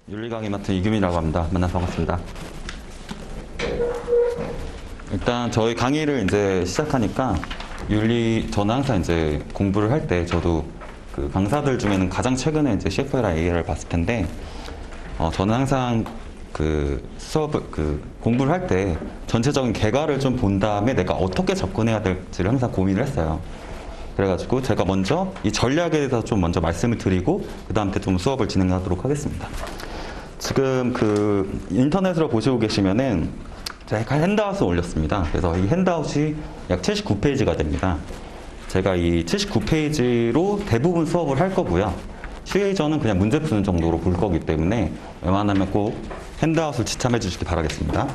윤리 강의 맡은 이규민이라고 합니다. 만나서 반갑습니다. 일단 저희 강의를 이제 시작하니까 저는 항상 이제 공부를 할 때 저도 그 강사들 중에는 가장 최근에 이제 CFA랑 AI를 봤을 텐데, 저는 항상 공부를 할 때 전체적인 개괄을 좀 본 다음에 내가 어떻게 접근해야 될지를 항상 고민을 했어요. 그래가지고 제가 먼저 이 전략에 대해서 좀 먼저 말씀을 드리고 그 다음에 좀 수업을 진행하도록 하겠습니다. 지금 인터넷으로 보시고 계시면은 제가 핸드아웃을 올렸습니다. 그래서 이 핸드아웃이 약 79페이지가 됩니다. 제가 이 79페이지로 대부분 수업을 할 거고요. 슈에이저는 그냥 문제 푸는 정도로 볼 거기 때문에 웬만하면 꼭 핸드아웃을 지참해 주시기 바라겠습니다.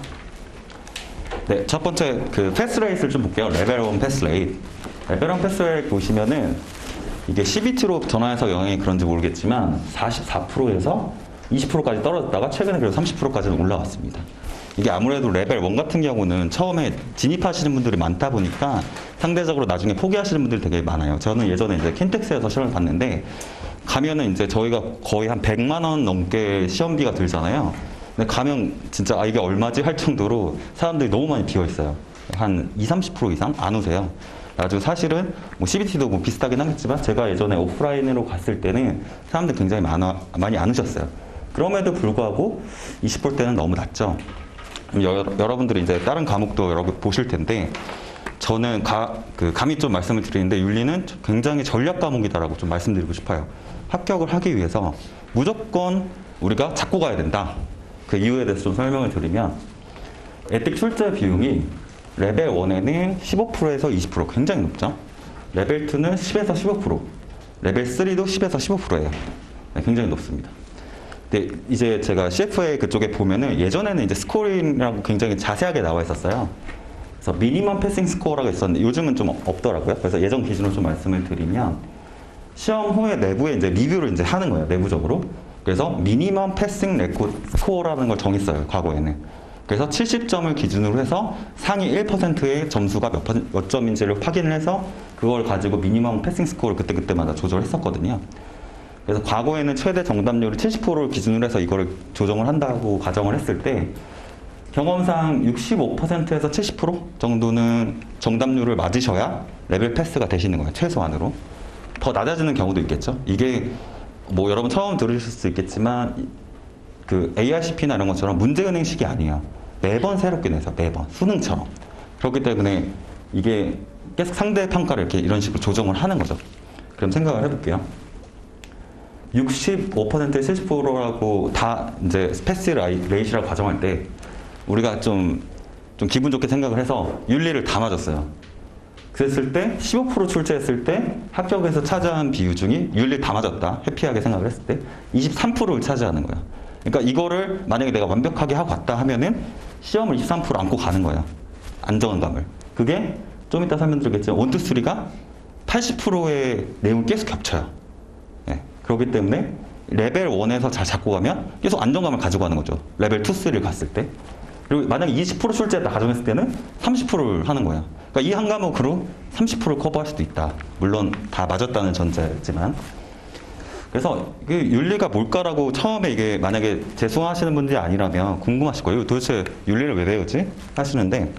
네, 첫 번째 패스레이트를 좀 볼게요. 레벨 1 패스레이트. 레벨 1 패스레이트 보시면은 이게 CBT로 전환해서 영향이 그런지 모르겠지만 44%에서 20%까지 떨어졌다가 최근에 그래도 30%까지는 올라왔습니다. 이게 아무래도 레벨 1 같은 경우는 처음에 진입하시는 분들이 많다 보니까 상대적으로 나중에 포기하시는 분들이 되게 많아요. 저는 예전에 이제 킨텍스에서 시험을 봤는데 가면은 이제 저희가 거의 한 100만 원 넘게 시험비가 들잖아요. 근데 가면 진짜 이게 얼마지 할 정도로 사람들이 너무 많이 비어 있어요. 한 20-30% 이상 안 오세요. 아주 사실은 CBT도 비슷하긴 하겠지만 제가 예전에 오프라인으로 갔을 때는 사람들이 굉장히 많이 안 오셨어요. 그럼에도 불구하고 20% 때는 너무 낮죠. 여러분들이 이제 다른 과목도 여러 개 보실 텐데 저는 감히 좀 말씀을 드리는데 윤리는 굉장히 전략 과목이다라고 좀 말씀드리고 싶어요. 합격을 하기 위해서 무조건 우리가 잡고 가야 된다. 그 이유에 대해서 좀 설명을 드리면 에틱 출제 비용이 레벨 1에는 15%에서 20% 굉장히 높죠. 레벨 2는 10에서 15%, 레벨 3도 10에서 15%예요. 네, 굉장히 높습니다. 근데 이제 제가 CFA 그쪽에 보면은 예전에는 이제 스코어링이라고 굉장히 자세하게 나와 있었어요. 그래서 미니멈 패싱 스코어라고 있었는데 요즘은 좀 없더라고요. 그래서 예전 기준으로 좀 말씀을 드리면 시험 후에 내부에 이제 리뷰를 이제 하는 거예요. 내부적으로. 그래서 미니멈 패싱 레코드 스코어라는 걸 정했어요. 과거에는. 그래서 70점을 기준으로 해서 상위 1%의 점수가 몇 점인지를 확인을 해서 그걸 가지고 미니멈 패싱 스코어를 그때그때마다 조절했었거든요. 그래서 과거에는 최대 정답률 70%를 기준으로 해서 이거를 조정을 한다고 가정을 했을 때 경험상 65%에서 70% 정도는 정답률을 맞으셔야 레벨 패스가 되시는 거예요. 최소한으로. 더 낮아지는 경우도 있겠죠. 이게 여러분 처음 들으실 수 있겠지만 ARCP나 이런 것처럼 문제은행식이 아니에요. 매번 새롭게 내서 매번 수능처럼. 그렇기 때문에 이게 계속 상대 평가를 이런 식으로 조정을 하는 거죠. 그럼 생각을 해볼게요. 65%에 70%라고 다 이제 패스 레이시라고 가정할 때 우리가 좀 기분 좋게 생각을 해서 윤리를 다 맞았어요. 그랬을 때 15% 출제했을 때 합격에서 차지한 비중이 윤리 다 맞았다. 해피하게 생각을 했을 때 23%를 차지하는 거예요. 그러니까 이거를 만약에 내가 완벽하게 하고 갔다 하면은 시험을 23% 안고 가는 거예요. 안정감을. 그게 좀 이따 설명드리겠지만 1, 2, 3가 80%의 내용이 계속 겹쳐요. 네. 그렇기 때문에 레벨 1에서 잘 잡고 가면 계속 안정감을 가지고 가는 거죠. 레벨 2, 3를 갔을 때. 그리고 만약에 20% 출제했다 가정했을 때는 30%를 하는 거예요. 그러니까 이 한 과목으로 30%를 커버할 수도 있다. 물론 다 맞았다는 전제지만. 그래서 윤리가 뭘까라고 처음에 이게 만약에 재수하시는 분들이 아니라면 궁금하실 거예요. 도대체 윤리를 왜 배우지? 하시는데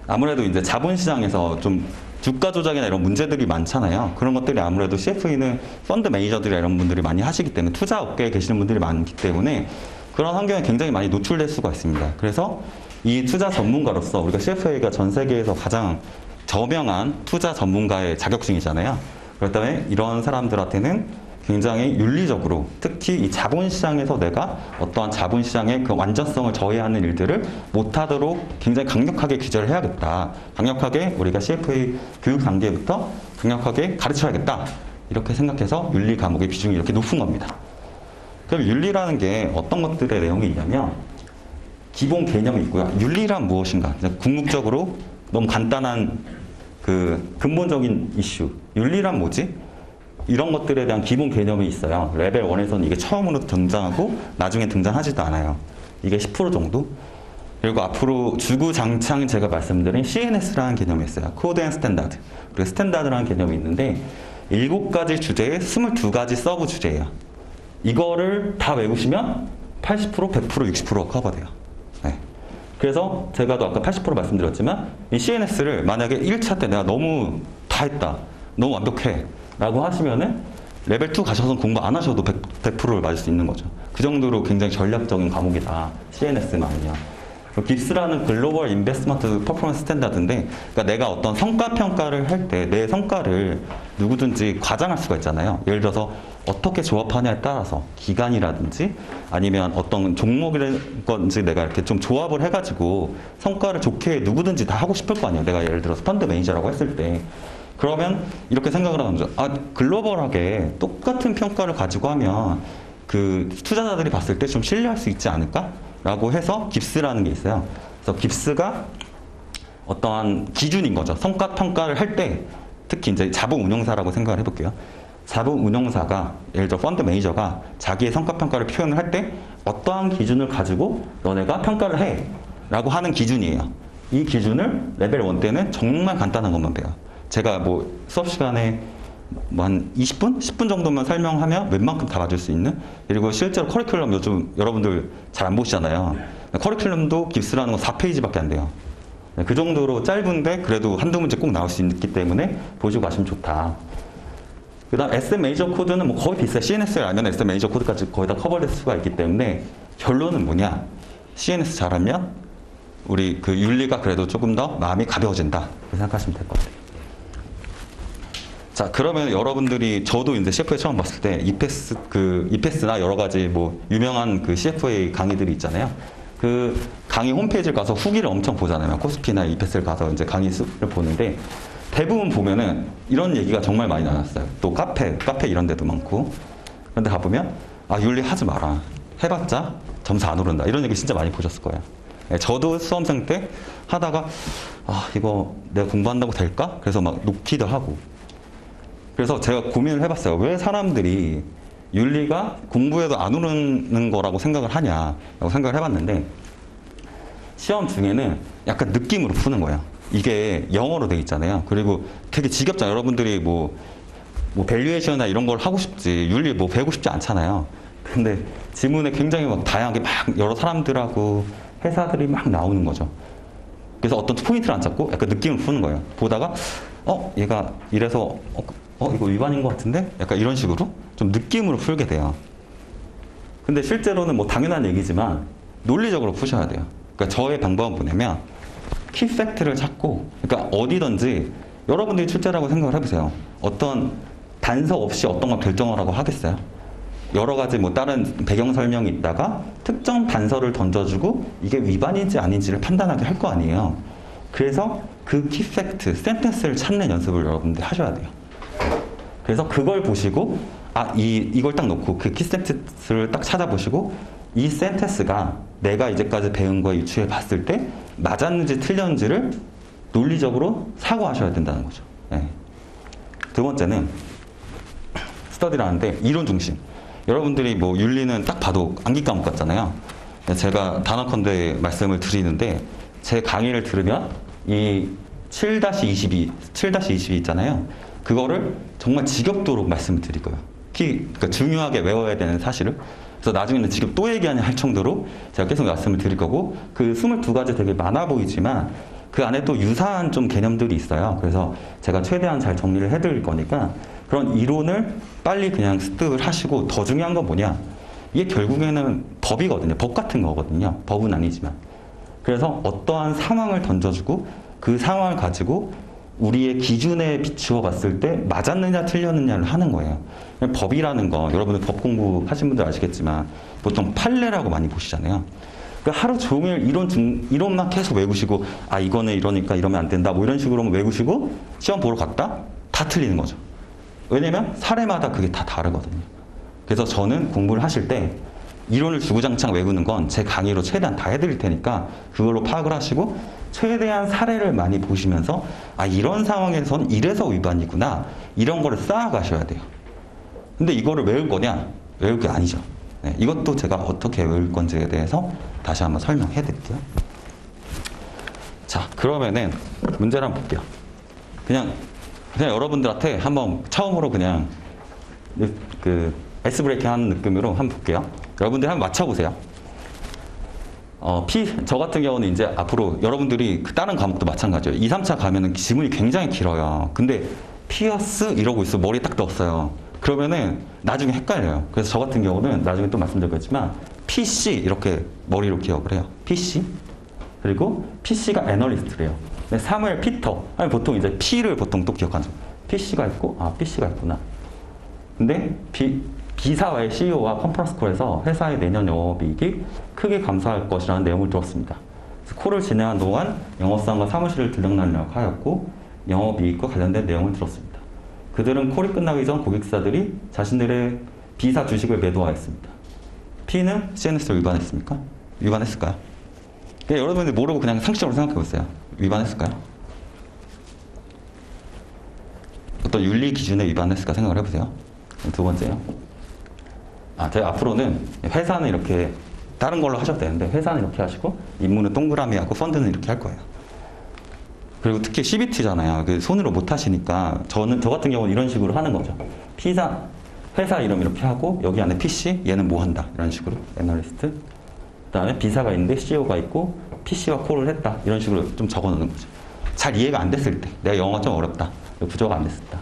아무래도 이제 자본시장에서 좀 주가 조작이나 이런 문제들이 많잖아요. 그런 것들이 아무래도 CFA는 펀드 매니저들이나 이런 분들이 많이 하시기 때문에 투자 업계에 계시는 분들이 많기 때문에 그런 환경에 굉장히 많이 노출될 수가 있습니다. 그래서 이 투자 전문가로서 우리가 CFA가 전 세계에서 가장 저명한 투자 전문가의 자격증이잖아요. 그렇기 때문에 이런 사람들한테는 굉장히 윤리적으로 특히 이 자본시장에서 내가 어떠한 자본시장의 그 완전성을 저해하는 일들을 못하도록 굉장히 강력하게 규제를 해야겠다. 강력하게 우리가 CFA 교육 단계부터 강력하게 가르쳐야겠다. 이렇게 생각해서 윤리 과목의 비중이 이렇게 높은 겁니다. 그럼 윤리라는 게 어떤 것들의 내용이 있냐면 기본 개념이 있고요. 윤리란 무엇인가? 궁극적으로 너무 간단한 근본적인 이슈. 윤리란 뭐지? 이런 것들에 대한 기본 개념이 있어요. 레벨 1에서는 이게 처음으로 등장하고 나중에 등장하지도 않아요. 이게 10% 정도? 그리고 앞으로 주구장창 제가 말씀드린 CNS라는 개념이 있어요. 코드 앤 스탠다드. 그리고 스탠다드라는 개념이 있는데 7가지 주제에 22가지 서브 주제예요. 이거를 다 외우시면 80%, 100%, 60% 커버돼요. 네. 그래서 제가 또 아까 80% 말씀드렸지만 이 CNS를 만약에 1차 때 내가 너무 다 했다, 너무 완벽해 라고 하시면은 레벨 2 가셔서 공부 안 하셔도 100%를 맞을 수 있는 거죠. 그 정도로 굉장히 전략적인 과목이다, CNS만은요. 깁스라는 글로벌 인베스트먼트 퍼포먼스 스탠다드인데, 그러니까 내가 어떤 성과 평가를 할 때 내 성과를 누구든지 과장할 수가 있잖아요. 예를 들어서 어떻게 조합하냐에 따라서 기간이라든지 아니면 어떤 종목일 건지 내가 이렇게 좀 조합을 해가지고 성과를 좋게 누구든지 다 하고 싶을 거 아니에요. 내가 예를 들어서 펀드 매니저라고 했을 때. 그러면 이렇게 생각을 하는 거죠. 아, 글로벌하게 똑같은 평가를 가지고 하면 그 투자자들이 봤을 때 좀 신뢰할 수 있지 않을까? 라고 해서 깁스라는 게 있어요. 그래서 깁스가 어떠한 기준인 거죠. 성과 평가를 할 때 특히 이제 자본 운용사라고 생각을 해볼게요. 자본 운용사가 예를 들어 펀드 매니저가 자기의 성과 평가를 표현을 할 때 어떠한 기준을 가지고 너네가 평가를 해 라고 하는 기준이에요. 이 기준을 레벨 1 때는 정말 간단한 것만 배워요. 제가 뭐 수업 시간에 뭐 한 20분? 10분 정도만 설명하면 웬만큼 다 맞을 수 있는. 그리고 실제로 커리큘럼 요즘 여러분들 잘 안 보시잖아요. 커리큘럼도 깁스라는 건 4페이지밖에 안 돼요. 그 정도로 짧은데 그래도 한두 문제 꼭 나올 수 있기 때문에 보시고 가시면 좋다. 그 다음 SM 메이저 코드는 뭐 거의 비슷해요. CNS를 알면 SM 메이저 코드까지 거의 다 커버될 수가 있기 때문에 결론은 뭐냐, CNS 잘하면 우리 그 윤리가 그래도 조금 더 마음이 가벼워진다, 그렇게 생각하시면 될 것 같아요. 자, 그러면 여러분들이, 저도 이제 CFA 처음 봤을 때 이페스나 여러 가지 뭐 유명한 그 CFA 강의들이 있잖아요. 그 강의 홈페이지를 가서 후기를 엄청 보잖아요. 코스피나 이페스를 가서 이제 강의 수를 보는데 대부분 보면은 이런 얘기가 정말 많이 나왔어요. 또 카페 이런 데도 많고. 그런데 가보면 아, 윤리 하지 마라, 해봤자 점수 안 오른다, 이런 얘기 진짜 많이 보셨을 거예요. 저도 수험생 때 하다가 아, 이거 내가 공부한다고 될까? 그래서 막 놓기도 하고. 그래서 제가 고민을 해봤어요. 왜 사람들이 윤리가 공부해도 안 오르는 거라고 생각을 하냐라고 생각을 해봤는데, 시험 중에는 약간 느낌으로 푸는 거예요. 이게 영어로 돼 있잖아요. 그리고 되게 지겹잖아요. 여러분들이 뭐 밸류에이션이나 이런 걸 하고 싶지 윤리 뭐 배우고 싶지 않잖아요. 근데 지문에 굉장히 막 다양하게 막 여러 사람들하고 회사들이 막 나오는 거죠. 그래서 어떤 포인트를 안 잡고 약간 느낌을 푸는 거예요. 보다가 얘가 이래서 이거 위반인 것 같은데? 약간 이런 식으로 좀 느낌으로 풀게 돼요. 근데 실제로는 뭐 당연한 얘기지만 논리적으로 푸셔야 돼요. 그러니까 저의 방법은 뭐냐면 키 팩트를 찾고, 그러니까 어디든지 여러분들이 출제라고 생각을 해보세요. 어떤 단서 없이 어떤 걸 결정하라고 하겠어요? 여러 가지 뭐 다른 배경 설명이 있다가 특정 단서를 던져주고 이게 위반인지 아닌지를 판단하게 할 거 아니에요. 그래서 그 키 팩트, 센텐스를 찾는 연습을 여러분들이 하셔야 돼요. 그래서 그걸 보시고 이걸 딱 놓고 그 키 센텐스를 딱 찾아보시고 이 센텐스가 내가 이제까지 배운 거에 유추해 봤을 때 맞았는지 틀렸는지를 논리적으로 사고하셔야 된다는 거죠. 네. 두 번째는 스터디를 하는데 이론 중심. 여러분들이 뭐 윤리는 딱 봐도 암기 과목 같잖아요. 제가 단언컨대 말씀을 드리는데 제 강의를 들으면 이 7-22 있잖아요. 그거를 정말 지겹도록 말씀을 드릴 거예요. 그러니까 중요하게 외워야 되는 사실을. 그래서 나중에는 지금 또 얘기하냐 할 정도로 제가 계속 말씀을 드릴 거고, 그 22가지 되게 많아 보이지만 그 안에 또 유사한 좀 개념들이 있어요. 그래서 제가 최대한 잘 정리를 해드릴 거니까 그런 이론을 빨리 그냥 습득을 하시고, 더 중요한 건 뭐냐, 이게 결국에는 법이거든요. 법 같은 거거든요. 법은 아니지만. 그래서 어떠한 상황을 던져주고 그 상황을 가지고 우리의 기준에 비추어 봤을 때 맞았느냐 틀렸느냐를 하는 거예요. 법이라는 거, 여러분들 법 공부하신 분들 아시겠지만 보통 판례라고 많이 보시잖아요. 그러니까 하루 종일 이론만 계속 외우시고 이거는 이러니까 이러면 안 된다 뭐 이런 식으로 외우시고 시험 보러 갔다 다 틀리는 거죠. 왜냐면 사례마다 그게 다 다르거든요. 그래서 저는 공부를 하실 때 이론을 주구장창 외우는 건 제 강의로 최대한 다 해드릴 테니까 그걸로 파악을 하시고 최대한 사례를 많이 보시면서 이런 상황에서는 이래서 위반이구나, 이런 거를 쌓아가셔야 돼요. 근데 이거를 외울 거냐? 외울 게 아니죠. 네, 이것도 제가 어떻게 외울 건지에 대해서 다시 한번 설명해 드릴게요. 자, 그러면은 문제를 한번 볼게요. 그냥 여러분들한테 한번 처음으로 그냥 아이스 브레이킹 하는 느낌으로 한번 볼게요. 여러분들이 한번 맞춰보세요. 저 같은 경우는 이제 앞으로 여러분들이 그 다른 과목도 마찬가지예요. 2, 3차 가면은 지문이 굉장히 길어요. 근데 피어스 이러고 있어. 머리에 딱 넣었어요. 그러면은 나중에 헷갈려요. 그래서 저 같은 경우는 나중에 또 말씀드리겠지만 PC 이렇게 머리로 기억을 해요. PC. 그리고 PC가 애널리스트래요. 근데 사무엘 피터. 아니 보통 이제 P를 보통 또 기억하죠. PC가 있고, PC가 있구나. 근데 B사와의 CEO와 컨퍼런스 콜에서 회사의 내년 영업이익이 크게 감소할 것이라는 내용을 들었습니다. 콜을 진행한 동안 영업사원과 사무실을 들락날락 하였고 영업이익과 관련된 내용을 들었습니다. 그들은 콜이 끝나기 전 고객사들이 자신들의 B사 주식을 매도하였습니다. P는 CNS를 위반했습니까? 위반했을까요? 여러분들 모르고 그냥 상식적으로 생각해 보세요. 위반했을까요? 어떤 윤리 기준에 위반했을까 생각을 해보세요. 두 번째요. 제가 앞으로는 회사는 이렇게 다른 걸로 하셔도 되는데 회사는 이렇게 하시고 임무는 동그라미 하고 펀드는 이렇게 할 거예요. 그리고 특히 CBT잖아요. 손으로 못 하시니까 저 같은 경우는 이런 식으로 하는 거죠. 회사 이름 이렇게 하고 여기 안에 PC 얘는 뭐 한다 이런 식으로 애널리스트. 그다음에 B사가 있는데 CEO가 있고 PC와 콜을 했다 이런 식으로 좀 적어 놓는 거죠. 잘 이해가 안 됐을 때 내가 영어가 좀 어렵다 구조가 안 됐을 때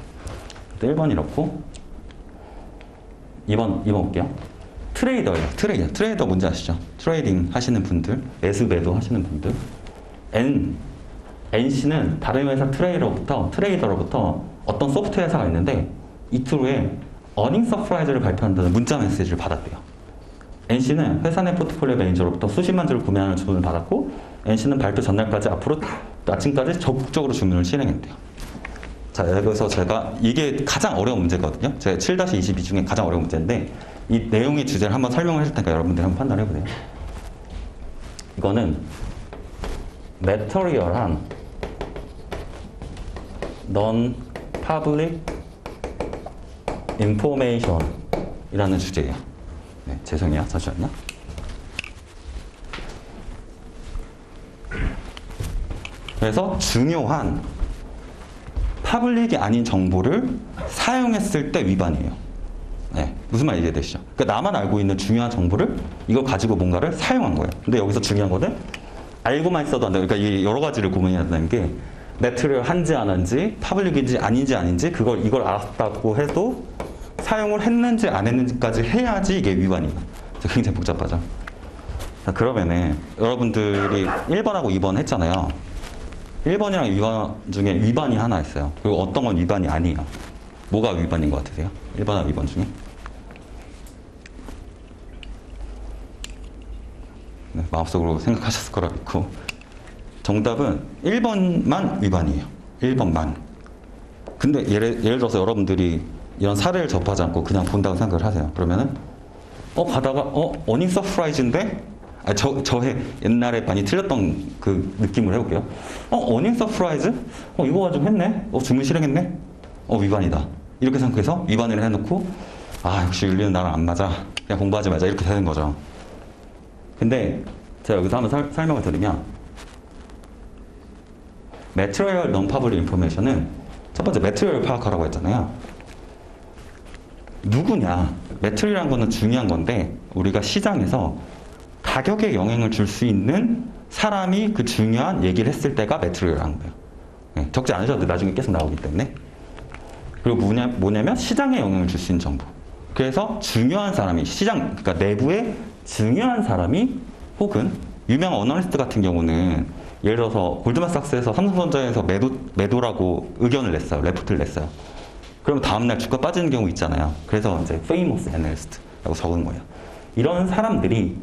1번 이렇고 2번 볼게요. 트레이더예요. 트레이더 뭔지 아시죠? 트레이딩 하시는 분들, 매수 매도 하시는 분들. NC는 다른 회사 트레이더로부터 어떤 소프트웨어 회사가 있는데 이틀 후에 어닝 서프라이즈를 발표한다는 문자 메시지를 받았대요. NC는 회사 내 포트폴리오 매니저로부터 수십만 주를 구매하는 주문을 받았고 NC는 발표 전날까지 앞으로 아침까지 적극적으로 주문을 실행했대요. 자, 여기서 제가 이게 가장 어려운 문제거든요. 제가 7-22 중에 가장 어려운 문제인데 이 내용의 주제를 한번 설명을 해줄 테니까 여러분들이 한번 판단해 보세요. 이거는 매터리얼한 non-public information이라는 주제예요. 네, 죄송해요. 잠시만요. 그래서 중요한 파블릭이 아닌 정보를 사용했을 때 위반이에요. 네, 무슨 말인지 이해되시죠? 그러니까 나만 알고 있는 중요한 정보를 이걸 가지고 뭔가를 사용한 거예요. 근데 여기서 중요한 거는 알고만 있어도 안 돼요. 그러니까 이 여러 가지를 고민해야 되는 게 매트리얼 한지 안 한지, 파블릭인지 아닌지 이걸 알았다고 해도 사용을 했는지 안 했는지까지 해야지 이게 위반이에요. 굉장히 복잡하죠. 자, 그러면은 여러분들이 1번하고 2번 했잖아요. 1번이랑 2번 중에 위반이 하나 있어요. 그리고 어떤 건 위반이 아니에요. 뭐가 위반인 것 같으세요? 1번하고 2번 중에? 네, 마음속으로 생각하셨을 거라 믿고 정답은 1번만 위반이에요. 1번만. 근데 예를 들어서 여러분들이 이런 사례를 접하지 않고 그냥 본다고 생각을 하세요. 그러면은 가다가 어닝 서프라이즈인데 저의 옛날에 많이 틀렸던 그 느낌을 해볼게요. 어닝 서프라이즈? 이거 가지고 했네? 주문 실행했네? 위반이다. 이렇게 생각해서 위반을 해놓고 역시 윤리는 나랑 안 맞아. 그냥 공부하지 말자. 이렇게 되는 거죠. 근데 제가 여기서 한번 설명을 드리면 Material Non-Public Information은 첫 번째 매트리얼 파악하라고 했잖아요. 누구냐? 매트리얼이라는 거는 중요한 건데 우리가 시장에서 가격에 영향을 줄 수 있는 사람이 그 중요한 얘기를 했을 때가 매트리얼이라는 거예요. 네, 적지 않으셔도 나중에 계속 나오기 때문에. 그리고 뭐냐면 시장에 영향을 줄 수 있는 정보. 그래서 중요한 사람이 그러니까 내부에 중요한 사람이 혹은 유명 어널리스트 같은 경우는 예를 들어서 골드만삭스에서 삼성전자에서 매도라고 의견을 냈어요. 레포트를 냈어요. 그러면 다음날 주가 빠지는 경우 있잖아요. 그래서 이제 famous analyst라고 적은 거예요. 이런 사람들이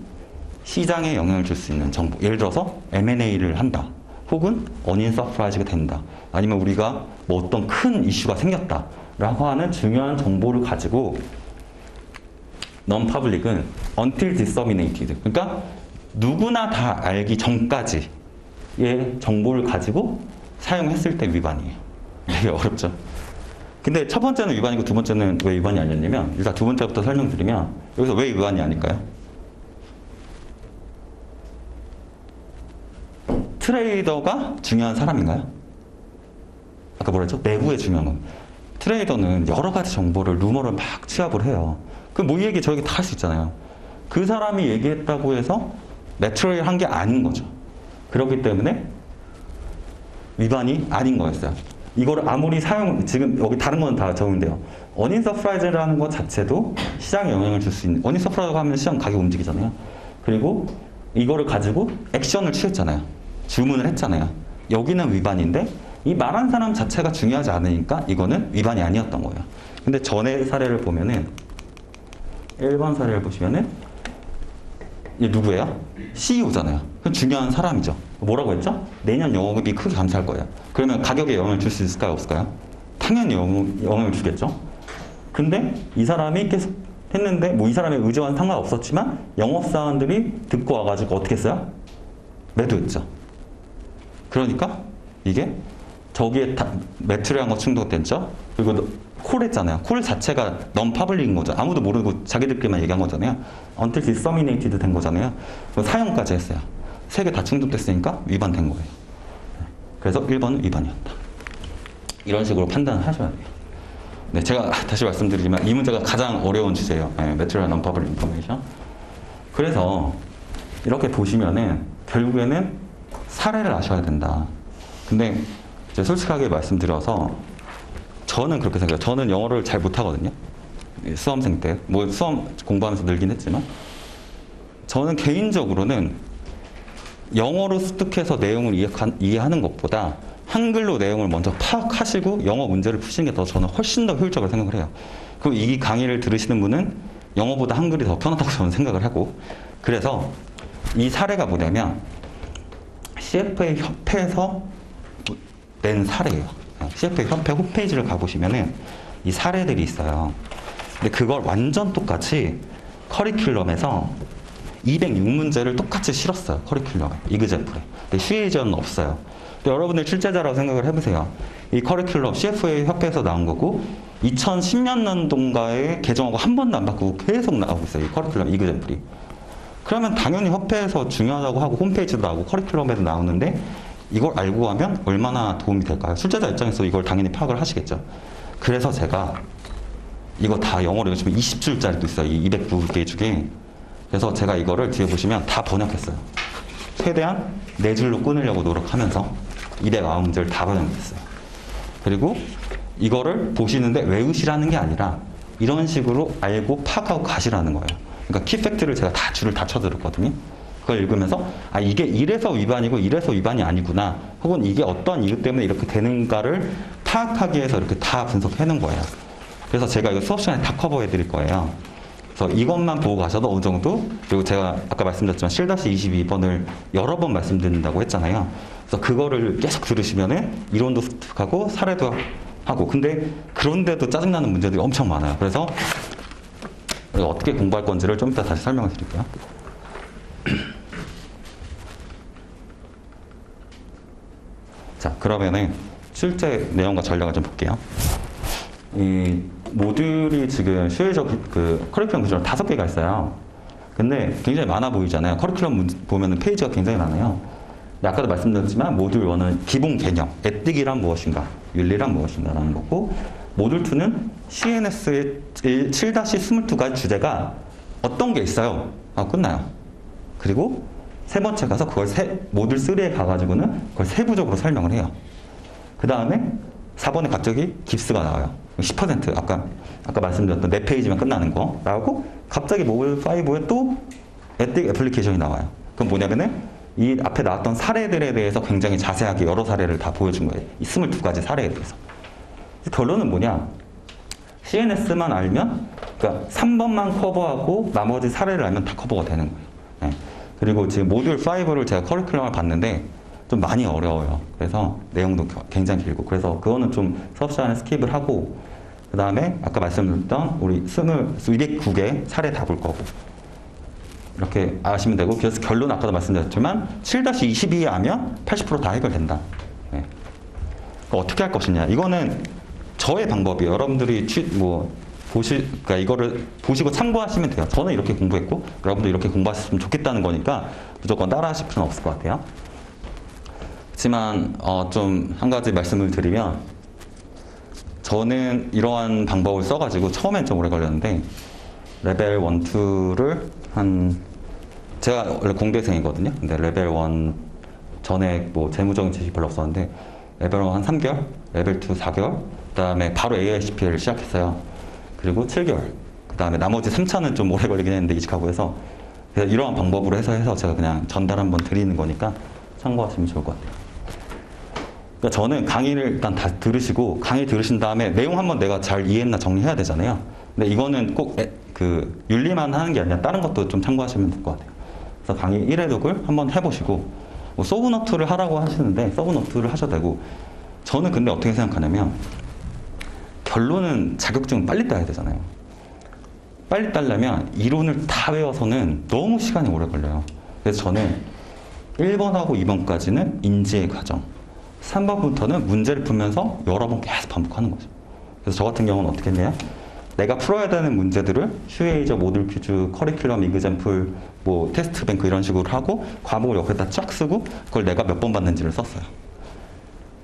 시장에 영향을 줄 수 있는 정보. 예를 들어서 M&A를 한다. 혹은 어닝 서프라이즈가 된다. 아니면 우리가 뭐 어떤 큰 이슈가 생겼다. 라고 하는 중요한 정보를 가지고 non-public은 until disseminated. 그러니까 누구나 다 알기 전까지의 정보를 가지고 사용했을 때 위반이에요. 되게 어렵죠. 근데 첫 번째는 위반이고 두 번째는 왜 위반이 아니었냐면 일단 두 번째부터 설명드리면 여기서 왜 위반이 아닐까요? 트레이더가 중요한 사람인가요? 아까 뭐라 했죠? 내부에 중요한 건. 트레이더는 여러 가지 정보를 루머를 막 취합을 해요. 그 뭐 이 얘기 저 얘기 다 할 수 있잖아요. 그 사람이 얘기했다고 해서 내추럴한 게 아닌 거죠. 그렇기 때문에 위반이 아닌 거였어요. 이거를 아무리 지금 여기 다른 건 다 적은데요. 어닝 서프라이즈라는 것 자체도 시장에 영향을 줄 수 있는, 어닝 서프라이즈가 하면 시장 가격 움직이잖아요. 그리고 이거를 가지고 액션을 취했잖아요. 주문을 했잖아요. 여기는 위반인데 이 말한 사람 자체가 중요하지 않으니까 이거는 위반이 아니었던 거예요. 근데 전의 사례를 보면은 1번 사례를 보시면은 얘 누구예요? CEO잖아요. 그럼 중요한 사람이죠. 뭐라고 했죠? 내년 영업이 크게 감소할 거예요. 그러면 가격에 영향을 줄 수 있을까요? 없을까요? 당연히 영향을 주겠죠. 근데 이 사람이 계속 했는데 뭐 이 사람의 의지와는 상관없었지만 영업사원들이 듣고 와가지고 어떻게 했어요? 매도했죠. 그러니까 이게 저기에 매트리한 거 충족됐죠. 그리고 콜했잖아요. 콜 자체가 non-public인 거죠. 아무도 모르고 자기들끼리만 얘기한 거잖아요. until disseminated 된 거잖아요. 사용까지 했어요. 세 개 다 충족됐으니까 위반된 거예요. 그래서 1번은 위반이었다. 이런 식으로 판단을 하셔야 돼요. 네, 제가 다시 말씀드리지만 이 문제가 가장 어려운 주제예요. 네, material non-public information. 그래서 이렇게 보시면은 결국에는 사례를 아셔야 된다. 근데 이제 솔직하게 말씀드려서 저는 그렇게 생각해요. 저는 영어를 잘 못하거든요. 수험생 때. 뭐 수험 공부하면서 늘긴 했지만 저는 개인적으로는 영어로 습득해서 내용을 이해하는 것보다 한글로 내용을 먼저 파악하시고 영어 문제를 푸시는 게 더 저는 훨씬 더 효율적으로 생각을 해요. 그리고 이 강의를 들으시는 분은 영어보다 한글이 더 편하다고 저는 생각을 하고, 그래서 이 사례가 뭐냐면 CFA 협회에서 낸 사례예요. CFA 협회 홈페이지를 가보시면은 이 사례들이 있어요. 근데 그걸 완전 똑같이 커리큘럼에서 206문제를 똑같이 실었어요. 커리큘럼에. 이그제플에. 근데 슈에이저는 없어요. 근데 여러분들 출제자라고 생각을 해보세요. 이 커리큘럼 CFA 협회에서 나온 거고 2010년 년도인가에 개정하고 한 번도 안 바꾸고 계속 나오고 있어요. 이 커리큘럼 이그제플이. 그러면 당연히 협회에서 중요하다고 하고 홈페이지도 나오고 커리큘럼에도 나오는데 이걸 알고 하면 얼마나 도움이 될까요? 출제자 입장에서 이걸 당연히 파악을 하시겠죠. 그래서 제가 이거 다 영어로 요즘에 20줄짜리도 있어요. 이 209개 중에. 그래서 제가 이거를 뒤에 보시면 다 번역했어요. 최대한 4줄로 끊으려고 노력하면서 209문제를 다 번역했어요. 그리고 이거를 보시는데 외우시라는 게 아니라 이런 식으로 알고 파악하고 가시라는 거예요. 그러니까 키팩트를 제가 다 줄을 다 쳐드렸거든요. 그걸 읽으면서 아 이게 이래서 위반이고 이래서 위반이 아니구나, 혹은 이게 어떤 이유 때문에 이렇게 되는가를 파악하기 위해서 이렇게 다 분석해 놓은 거예요. 그래서 제가 이거 수업 시간에 다 커버해 드릴 거예요. 그래서 이것만 보고 가셔도 어느 정도, 그리고 제가 아까 말씀드렸지만 7-22번을 여러 번 말씀드린다고 했잖아요. 그래서 그거를 계속 들으시면은 이론도 습득하고 사례도 하고, 근데 그런데도 짜증나는 문제들이 엄청 많아요. 그래서 어떻게 공부할 건지를 좀 이따 다시 설명을 드릴게요. 자, 그러면은 실제 내용과 전략을 좀 볼게요. 이 모듈이 지금 슈에이저 그 커리큘럼 구조로 5개가 있어요. 근데 굉장히 많아 보이잖아요. 커리큘럼 보면은 페이지가 굉장히 많아요. 근데 아까도 말씀드렸지만 모듈 1은 기본 개념, 에틱이란 무엇인가, 윤리란 무엇인가라는 거고, 모듈 2는 CNS의 7-22가지 주제가 어떤 게 있어요. 끝나요. 그리고 세 번째 가서 그걸 모듈 3에 가가지고는 그걸 세부적으로 설명을 해요. 그 다음에 4번에 갑자기 깁스가 나와요. 10% 아까 말씀드렸던 4페이지만 끝나는 거 나오고, 갑자기 모듈 5에 또 에틱 애플리케이션이 나와요. 그럼 뭐냐면은 이 앞에 나왔던 사례들에 대해서 굉장히 자세하게 여러 사례를 다 보여준 거예요. 이 22가지 사례에 대해서. 결론은 뭐냐? CNS만 알면, 그러니까 3번만 커버하고 나머지 사례를 알면 다 커버가 되는 거예요. 네. 그리고 지금 모듈 5를 제가 커리큘럼을 봤는데 좀 많이 어려워요. 그래서 내용도 굉장히 길고, 그래서 그거는 좀 수업 시간에 스킵을 하고, 그 다음에 아까 말씀드렸던 우리 209개 사례 다 볼 거고, 이렇게 아시면 되고, 그래서 결론 아까도 말씀드렸지만 7-22 하면 80% 다 해결된다. 네. 어떻게 할 것이냐, 이거는 저의 방법이에요. 여러분들이 그러니까 이거를 보시고 참고하시면 돼요. 저는 이렇게 공부했고 여러분도 이렇게 공부하셨으면 좋겠다는 거니까 무조건 따라 하실 필요는 없을 것 같아요. 하지만 좀 한 가지 말씀을 드리면, 저는 이러한 방법을 써가지고 처음엔 좀 오래 걸렸는데 레벨 1, 2를 제가 원래 공대생이거든요. 근데 레벨 1 전에 뭐 재무적인 지식이 별로 없었는데 레벨 1 한 3개월, 레벨 2 4개월, 그 다음에 바로 AICP를 시작했어요. 그리고 7개월. 그 다음에 나머지 3차는 좀 오래 걸리긴 했는데 이직하고 해서 그래서 이러한 방법으로 해서 제가 그냥 전달 한번 드리는 거니까 참고하시면 좋을 것 같아요. 그러니까 저는 강의를 일단 다 들으시고 강의 들으신 다음에 내용 한번 내가 잘 이해했나 정리해야 되잖아요. 근데 이거는 꼭 그 윤리만 하는 게 아니라 다른 것도 좀 참고하시면 될 것 같아요. 그래서 강의 1회독을 한번 해보시고 뭐 서브노트를 하라고 하시는데 서브노트를 하셔도 되고 저는 근데 어떻게 생각하냐면 결론은 자격증 빨리 따야 되잖아요. 빨리 따려면 이론을 다 외워서는 너무 시간이 오래 걸려요. 그래서 저는 1번하고 2번까지는 인지의 과정, 3번부터는 문제를 풀면서 여러 번 계속 반복하는 거죠. 그래서 저 같은 경우는 어떻게 했냐면 내가 풀어야 되는 문제들을 슈에이저, 모듈 퀴즈, 커리큘럼, 이그젬플, 뭐 테스트 뱅크 이런 식으로 하고 과목을 옆에다 쫙 쓰고 그걸 내가 몇 번 봤는지를 썼어요.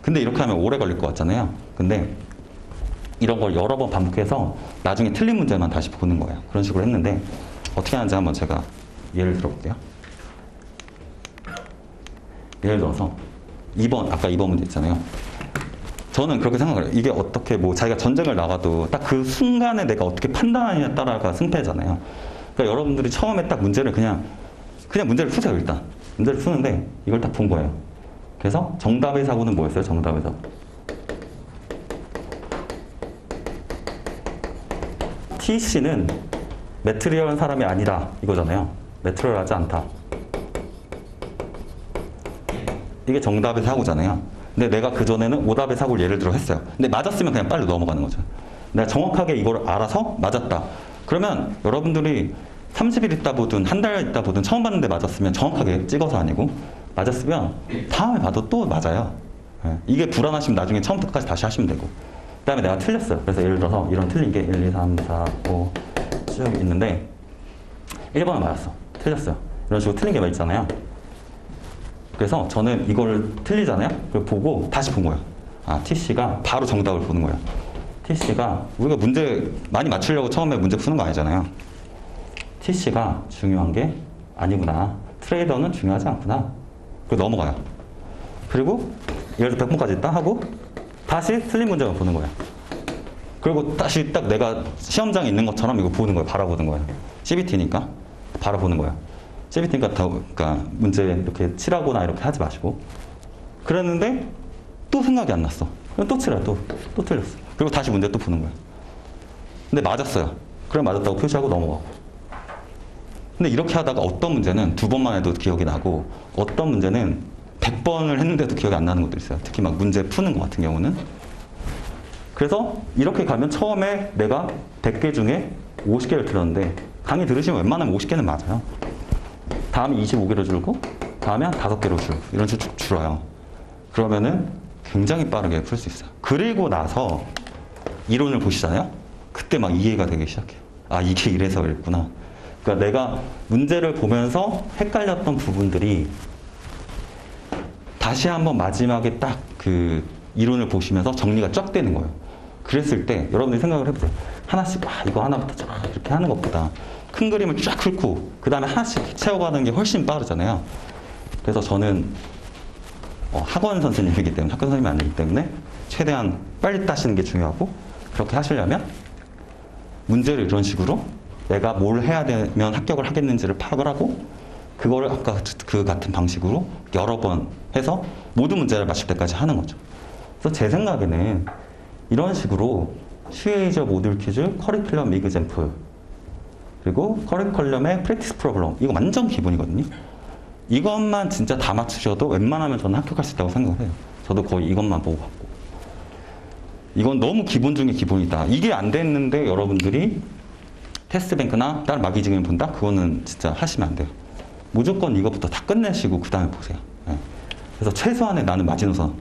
근데 이렇게 하면 오래 걸릴 것 같잖아요. 근데 이런 걸 여러 번 반복해서 나중에 틀린 문제만 다시 보는 거예요. 그런 식으로 했는데 어떻게 하는지 한번 제가 예를 들어볼게요. 예를 들어서 2번, 아까 2번 문제 있잖아요. 저는 그렇게 생각을 해요. 이게 어떻게 뭐 자기가 전쟁을 나가도 딱 그 순간에 내가 어떻게 판단하느냐에 따라가 승패잖아요. 그러니까 여러분들이 처음에 딱 문제를 그냥 문제를 푸세요, 일단. 문제를 푸는데 이걸 딱 본 거예요. 그래서 정답의 사고는 뭐였어요? 정답의 사고. TC는 매트리얼한 사람이 아니다 이거잖아요. 매트리얼하지 않다. 이게 정답의 사고잖아요. 근데 내가 그전에는 오답의 사고를 예를 들어 했어요. 근데 맞았으면 그냥 빨리 넘어가는 거죠. 내가 정확하게 이걸 알아서 맞았다. 그러면 여러분들이 30일 있다 보든 한 달 있다 보든 처음 봤는데 맞았으면 정확하게 찍어서 아니고 맞았으면 다음에 봐도 또 맞아요. 이게 불안하시면 나중에 처음부터까지 다시 하시면 되고 그 다음에 내가 틀렸어요. 그래서 예를 들어서 이런 틀린 게 1, 2, 3, 4, 5 쭉 있는데 1번은 맞았어. 틀렸어요. 이런 식으로 틀린 게 있잖아요. 그래서 저는 이걸 틀리잖아요. 그걸 보고 다시 본 거예요. 아, TC가 바로 정답을 보는 거예요. TC가 우리가 문제 많이 맞추려고 처음에 문제 푸는 거 아니잖아요. TC가 중요한 게 아니구나. 트레이더는 중요하지 않구나. 그리고 넘어가요. 그리고 예를 들어 100번까지 있다 하고 다시 틀린 문제만 보는 거예요. 그리고 다시 딱 내가 시험장에 있는 것처럼 이거 보는 거예요. 바라보는 거예요. CBT니까 바라보는 거예요. CBT니까 그러니까 문제 이렇게 칠하거나 이렇게 하지 마시고 그랬는데 또 생각이 안 났어. 그럼 또 칠해. 또 틀렸어. 그리고 다시 문제 또 보는 거예요. 근데 맞았어요. 그럼 맞았다고 표시하고 넘어가고. 근데 이렇게 하다가 어떤 문제는 2번만 해도 기억이 나고 어떤 문제는 100번을 했는데도 기억이 안 나는 것도 있어요. 특히 막 문제 푸는 것 같은 경우는. 그래서 이렇게 가면 처음에 내가 100개 중에 50개를 들었는데 강의 들으시면 웬만하면 50개는 맞아요. 다음에 25개로 줄고 다음에 한 5개로 줄고 이런 식으로 쭉 줄어요. 그러면은 굉장히 빠르게 풀 수 있어요. 그리고 나서 이론을 보시잖아요. 그때 막 이해가 되기 시작해요. 아, 이게 이래서 그랬구나. 그러니까 내가 문제를 보면서 헷갈렸던 부분들이 다시 한번 마지막에 딱 그 이론을 보시면서 정리가 쫙 되는 거예요. 그랬을 때 여러분들이 생각을 해보세요. 하나씩 이거 하나부터 쫙 이렇게 하는 것보다 큰 그림을 쫙 훑고 그 다음에 하나씩 채워가는 게 훨씬 빠르잖아요. 그래서 저는 학원 선생님이기 때문에 학교 선생님이 아니기 때문에 최대한 빨리 따시는 게 중요하고 그렇게 하시려면 문제를 이런 식으로 내가 뭘 해야 되면 합격을 하겠는지를 파악을 하고 그거를 아까 그 같은 방식으로 여러 번 해서 모든 문제를 맞출 때까지 하는 거죠. 그래서 제 생각에는 이런 식으로 슈에이저 모듈 퀴즈, 커리큘럼 이그젬플 그리고 커리큘럼의 프랙티스 프로블럼 이거 완전 기본이거든요. 이것만 진짜 다 맞추셔도 웬만하면 저는 합격할 수 있다고 생각을 해요. 저도 거의 이것만 보고 갔고 이건 너무 기본 중에 기본이다. 이게 안 됐는데 여러분들이 테스트뱅크나 다른 마기징을 본다? 그거는 진짜 하시면 안 돼요. 무조건 이것부터 다 끝내시고 그 다음에 보세요. 네. 그래서 최소한의 나는 마지노선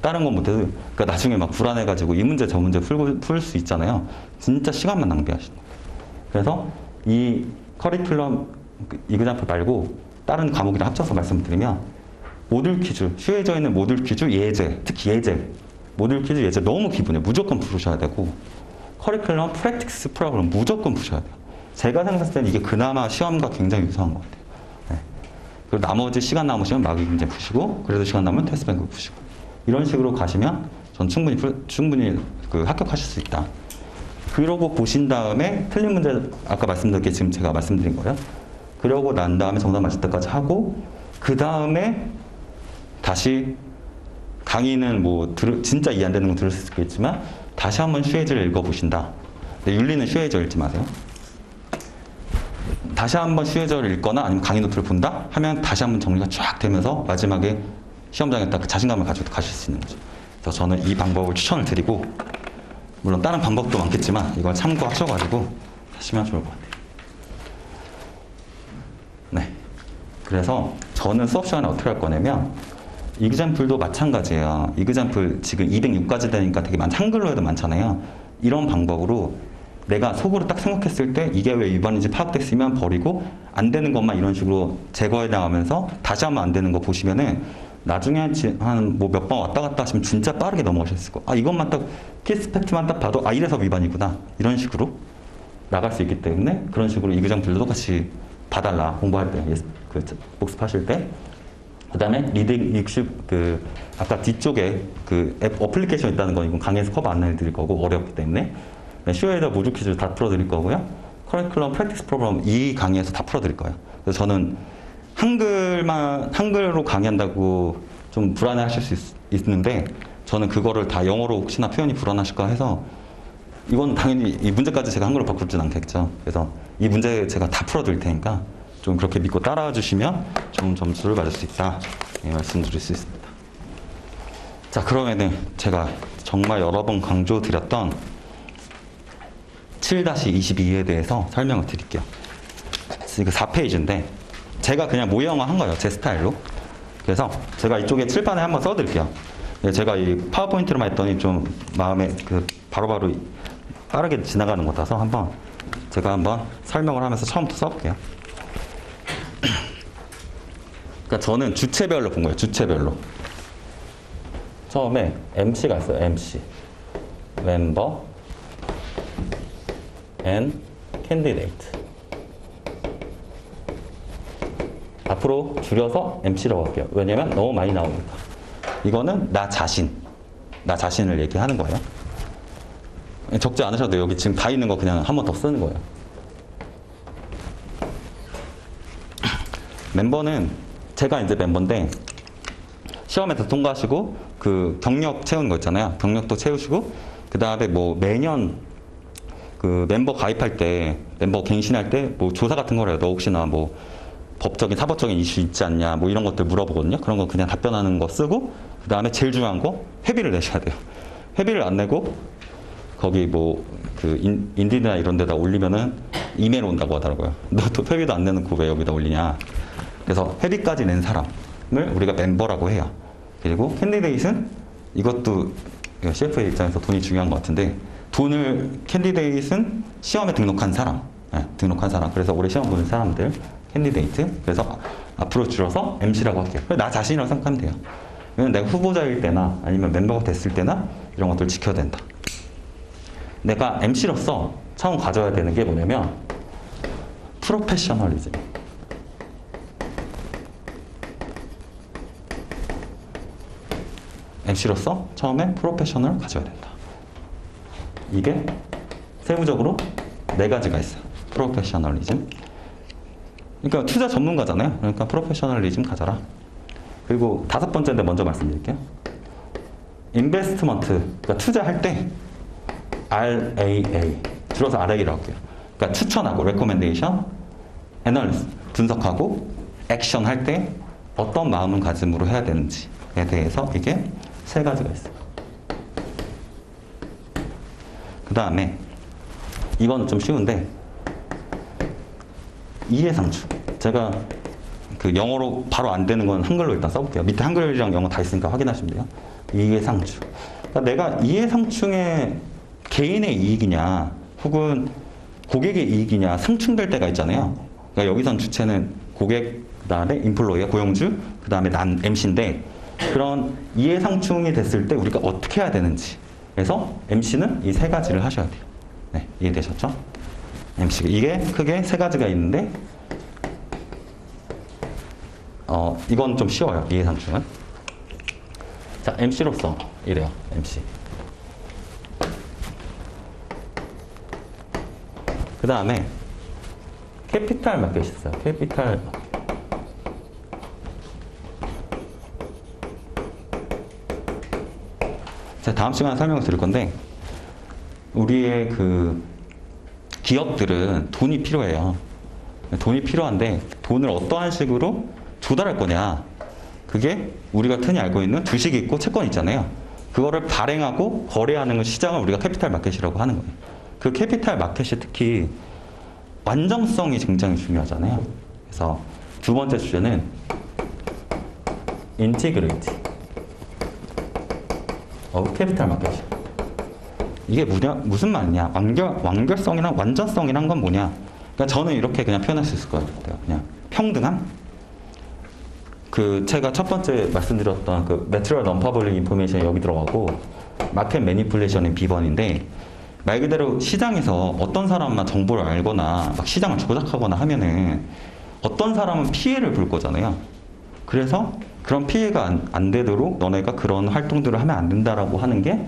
다른 건 못해도 그러니까 나중에 막 불안해가지고 이 문제 저 문제 풀 수 있잖아요. 진짜 시간만 낭비하시는 거예요. 그래서 이 커리큘럼 이그젬플 말고 다른 과목이랑 합쳐서 말씀드리면 모듈 퀴즈, 슈에이저에 있는 모듈 퀴즈 예제, 특히 예제 모듈 퀴즈 예제 너무 기본이에요. 무조건 부르셔야 되고 커리큘럼 프랙티스 프로그램 무조건 부셔야 돼요. 제가 생각했을 때는 이게 그나마 시험과 굉장히 유사한 것 같아요. 네. 그리고 나머지 시간 남으시면 마귀 문제 푸시고, 그래도 시간 남으면 테스트뱅크 푸시고, 이런 식으로 가시면 전 충분히 그 합격하실 수 있다. 그러고 보신 다음에 틀린 문제, 아까 말씀드린 게 지금 제가 말씀드린 거예요. 그러고 난 다음에 정답 맞을 때까지 하고, 그 다음에 다시 강의는 뭐 진짜 이해 안 되는 건 들을 수 있겠지만 다시 한번 슈에이즈를 읽어보신다. 근데 윤리는 슈에이즈 읽지 마세요. 다시 한번 슈에이즈를 읽거나 아니면 강의 노트를 본다 하면 다시 한번 정리가 쫙 되면서 마지막에 시험장에 딱 그 자신감을 가지고 가실 수 있는 거죠. 그래서 저는 이 방법을 추천을 드리고, 물론 다른 방법도 많겠지만 이걸 참고하셔가지고 하시면 좋을 것 같아요. 네. 그래서 저는 수업 시간에 어떻게 할 거냐면, 이그젬플도 마찬가지예요. 이그젬플 지금 206까지 되니까 되게 한글로 해도 많잖아요. 이런 방법으로 내가 속으로 딱 생각했을 때 이게 왜 위반인지 파악됐으면 버리고, 안 되는 것만 이런 식으로 제거해 나가면서 다시 하면 안 되는 거 보시면은 나중에 한 뭐 몇 번 왔다 갔다 하시면 진짜 빠르게 넘어가셨을 거예요. 아, 이것만 딱 키스펙트만 딱 봐도 아, 이래서 위반이구나, 이런 식으로 나갈 수 있기 때문에 그런 식으로 이그젬플도 똑같이 봐달라, 공부할 때, 그 복습하실 때. 그 다음에 리딩 익숙, 아까 뒤쪽에 앱 어플리케이션 있다는 건 이건 강의에서 커버 안 해드릴 거고 어렵기 때문에, 슈에이더 모듈 퀴즈 다 풀어드릴 거고요. 커리큘럼 프랙티스 프로그램 이 강의에서 다 풀어드릴 거예요. 그래서 저는 한글로 강의한다고 좀 불안해 하실 수 있는데, 저는 그거를 다 영어로 혹시나 표현이 불안하실까 해서, 이건 당연히 이 문제까지 제가 한글로 바꾸진 않겠죠. 그래서 이 문제 제가 다 풀어드릴 테니까 좀 그렇게 믿고 따라와 주시면 좋은 점수를 받을 수 있다, 말씀드릴 수 있습니다. 자, 그러면은 제가 정말 여러 번 강조드렸던 7-22에 대해서 설명을 드릴게요. 이거 4페이지인데 제가 그냥 모형화 한 거예요, 제 스타일로. 그래서 제가 이쪽에 칠판에 한번 써드릴게요. 제가 이 파워포인트로만 했더니 좀 마음에 바로바로 빠르게 지나가는 것 같아서 제가 한번 설명을 하면서 처음부터 써볼게요. 그러니까 저는 주체별로 본 거예요. 주체별로. 처음에 MC가 있어요. MC. 멤버 and candidate. 앞으로 줄여서 MC라고 할게요. 왜냐면 너무 많이 나오니까. 이거는 나 자신을 얘기하는 거예요. 적지 않으셔도 여기 지금 다 있는 거 그냥 한 번 더 쓰는 거예요. 멤버는 제가 이제 멤버인데, 시험에서 통과하시고 그 경력 채우는 거 있잖아요. 경력도 채우시고, 그 다음에 뭐 매년 그 멤버 가입할 때, 멤버 갱신할 때 뭐 조사 같은 거를 해요. 너 혹시나 뭐 법적인 사법적인 이슈 있지 않냐, 뭐 이런 것들 물어보거든요. 그런 거 그냥 답변하는 거 쓰고, 그 다음에 제일 중요한 거 회비를 내셔야 돼요. 회비를 안 내고 거기 뭐 인디드나 이런 데다 올리면은 이메일 온다고 하더라고요. 너 또 회비도 안 내는 거 왜 여기다 올리냐. 그래서 회비까지 낸 사람을 우리가 멤버라고 해요. 그리고 캔디데이트는, 이것도 CFA 입장에서 돈이 중요한 것 같은데, 캔디데이트는 시험에 등록한 사람. 그래서 올해 시험 보는 사람들, 캔디데이트. 그래서 앞으로 줄여서 MC라고 할게요. 나 자신이라고 생각하면 돼요. 왜냐면 내가 후보자일 때나 아니면 멤버가 됐을 때나 이런 것들을 지켜야 된다. 내가 MC로서 처음 가져야 되는 게 뭐냐면 프로페셔널리즘. MC로서 처음에 프로페셔널을 가져야 된다. 이게 세부적으로 4가지가 있어요. 프로페셔널리즘. 그러니까 투자 전문가잖아요. 그러니까 프로페셔널리즘 가져라. 그리고 5번째인데 먼저 말씀드릴게요. 인베스트먼트, 그러니까 투자할 때 RAA, 줄여서 RA라고 할게요. 그러니까 추천하고, 레코멘데이션, 애널리스, 분석하고, 액션 할 때 어떤 마음가짐으로 해야 되는지에 대해서 이게 3가지가 있어요. 그 다음에 이건 좀 쉬운데, 이해상충. 제가 영어로 바로 안 되는 건 한글로 일단 써볼게요. 밑에 한글이랑 영어 다 있으니까 확인하시면 돼요. 이해상충. 그러니까 내가 이해상충에 개인의 이익이냐 혹은 고객의 이익이냐 상충될 때가 있잖아요. 그러니까 여기선 주체는 고객, 그 다음에 인플로이어, 고용주, 그 다음에 난 MC인데, 그런 이해상충이 됐을 때 우리가 어떻게 해야 되는지. 그래서 MC는 이 3가지를 하셔야 돼요. 네, 이해되셨죠? MC. 이게 크게 세 가지가 있는데, 이건 좀 쉬워요. 이해상충은. 자, MC로서 이래요. MC. 그 다음에 캐피탈 마켓이 있어요. 캐피탈. 제가 다음 시간에 설명을 드릴 건데, 우리의 그 기업들은 돈이 필요해요. 돈이 필요한데 돈을 어떠한 식으로 조달할 거냐. 그게 우리가 흔히 알고 있는 주식이 있고 채권이 있잖아요. 그거를 발행하고 거래하는 건 시장을 우리가 캐피탈 마켓이라고 하는 거예요. 그 캐피탈 마켓이 특히 완전성이 굉장히 중요하잖아요. 그래서 두 번째 주제는 인티그리티 캐피탈 마켓. 이게 무슨 말이냐? 완결성이랑 완전성이란 건 뭐냐? 그러니까 저는 이렇게 그냥 표현할 수 있을 것 같아요. 그냥 평등함? 제가 첫 번째 말씀드렸던 Material Non-Public Information이 여기 들어가고, 마켓 매니플레이션의 비번인데, 말 그대로 시장에서 어떤 사람만 정보를 알거나 막 시장을 조작하거나 하면은 어떤 사람은 피해를 볼 거잖아요. 그래서 그런 피해가 안 되도록 너네가 그런 활동들을 하면 안 된다라고 하는 게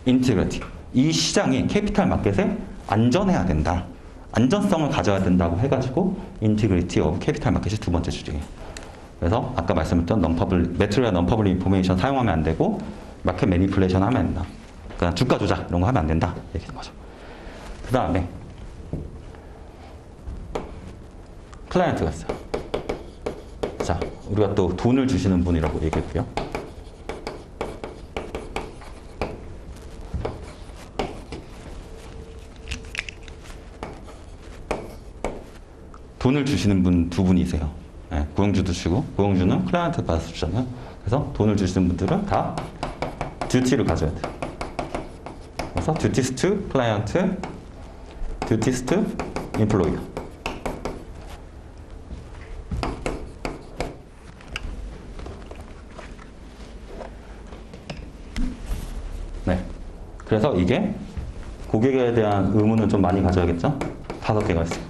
인티그리티. 이 시장이 캐피탈 마켓에 안전해야 된다. 안전성을 가져야 된다고 해가지고 인티그리티 오브 캐피탈 마켓이 두 번째 주제예요. 그래서 아까 말씀드렸던 매트리얼 non-public information 사용하면 안 되고 마켓 매니플레이션 하면 안 된다. 그러니까 주가 조작 이런 거 하면 안 된다. 얘기하는 거죠. 그 다음에 클라이언트가 있어요. 자, 우리가 또 돈을 주시는 분이라고 얘기했고요. 돈을 주시는 분 두 분이세요. 네, 고용주도 주고, 고용주는 클라이언트 받아서 주잖아요. 그래서 돈을 주시는 분들은 다 듀티를 가져야 돼요. 그래서 듀티스 투 클라이언트, 듀티스 투 임플로이. 네. 그래서 이게 고객에 대한 의무는 좀 많이 가져야겠죠? 5개가 있어요.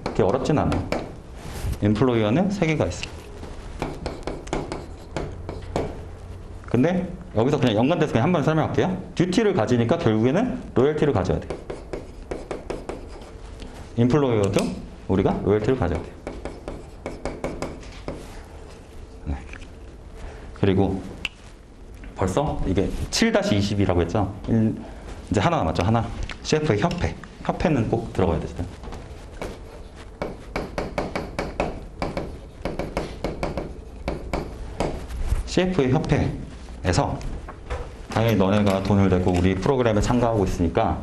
그게 어렵진 않아요. 임플로이어는 3개가 있어요. 근데 여기서 그냥 연관돼서 그냥 한 번 설명할게요. 듀티를 가지니까 결국에는 로열티를 가져야 돼요. 임플로이어도 우리가 로열티를 가져야 돼요. 네. 그리고 벌써 이게 7-20이라고 했죠? 이제 하나 남았죠, 하나. CF의 협회. 협회는 꼭 들어가야 되죠. CF의 협회에서 당연히 너네가 돈을 내고 우리 프로그램에 참가하고 있으니까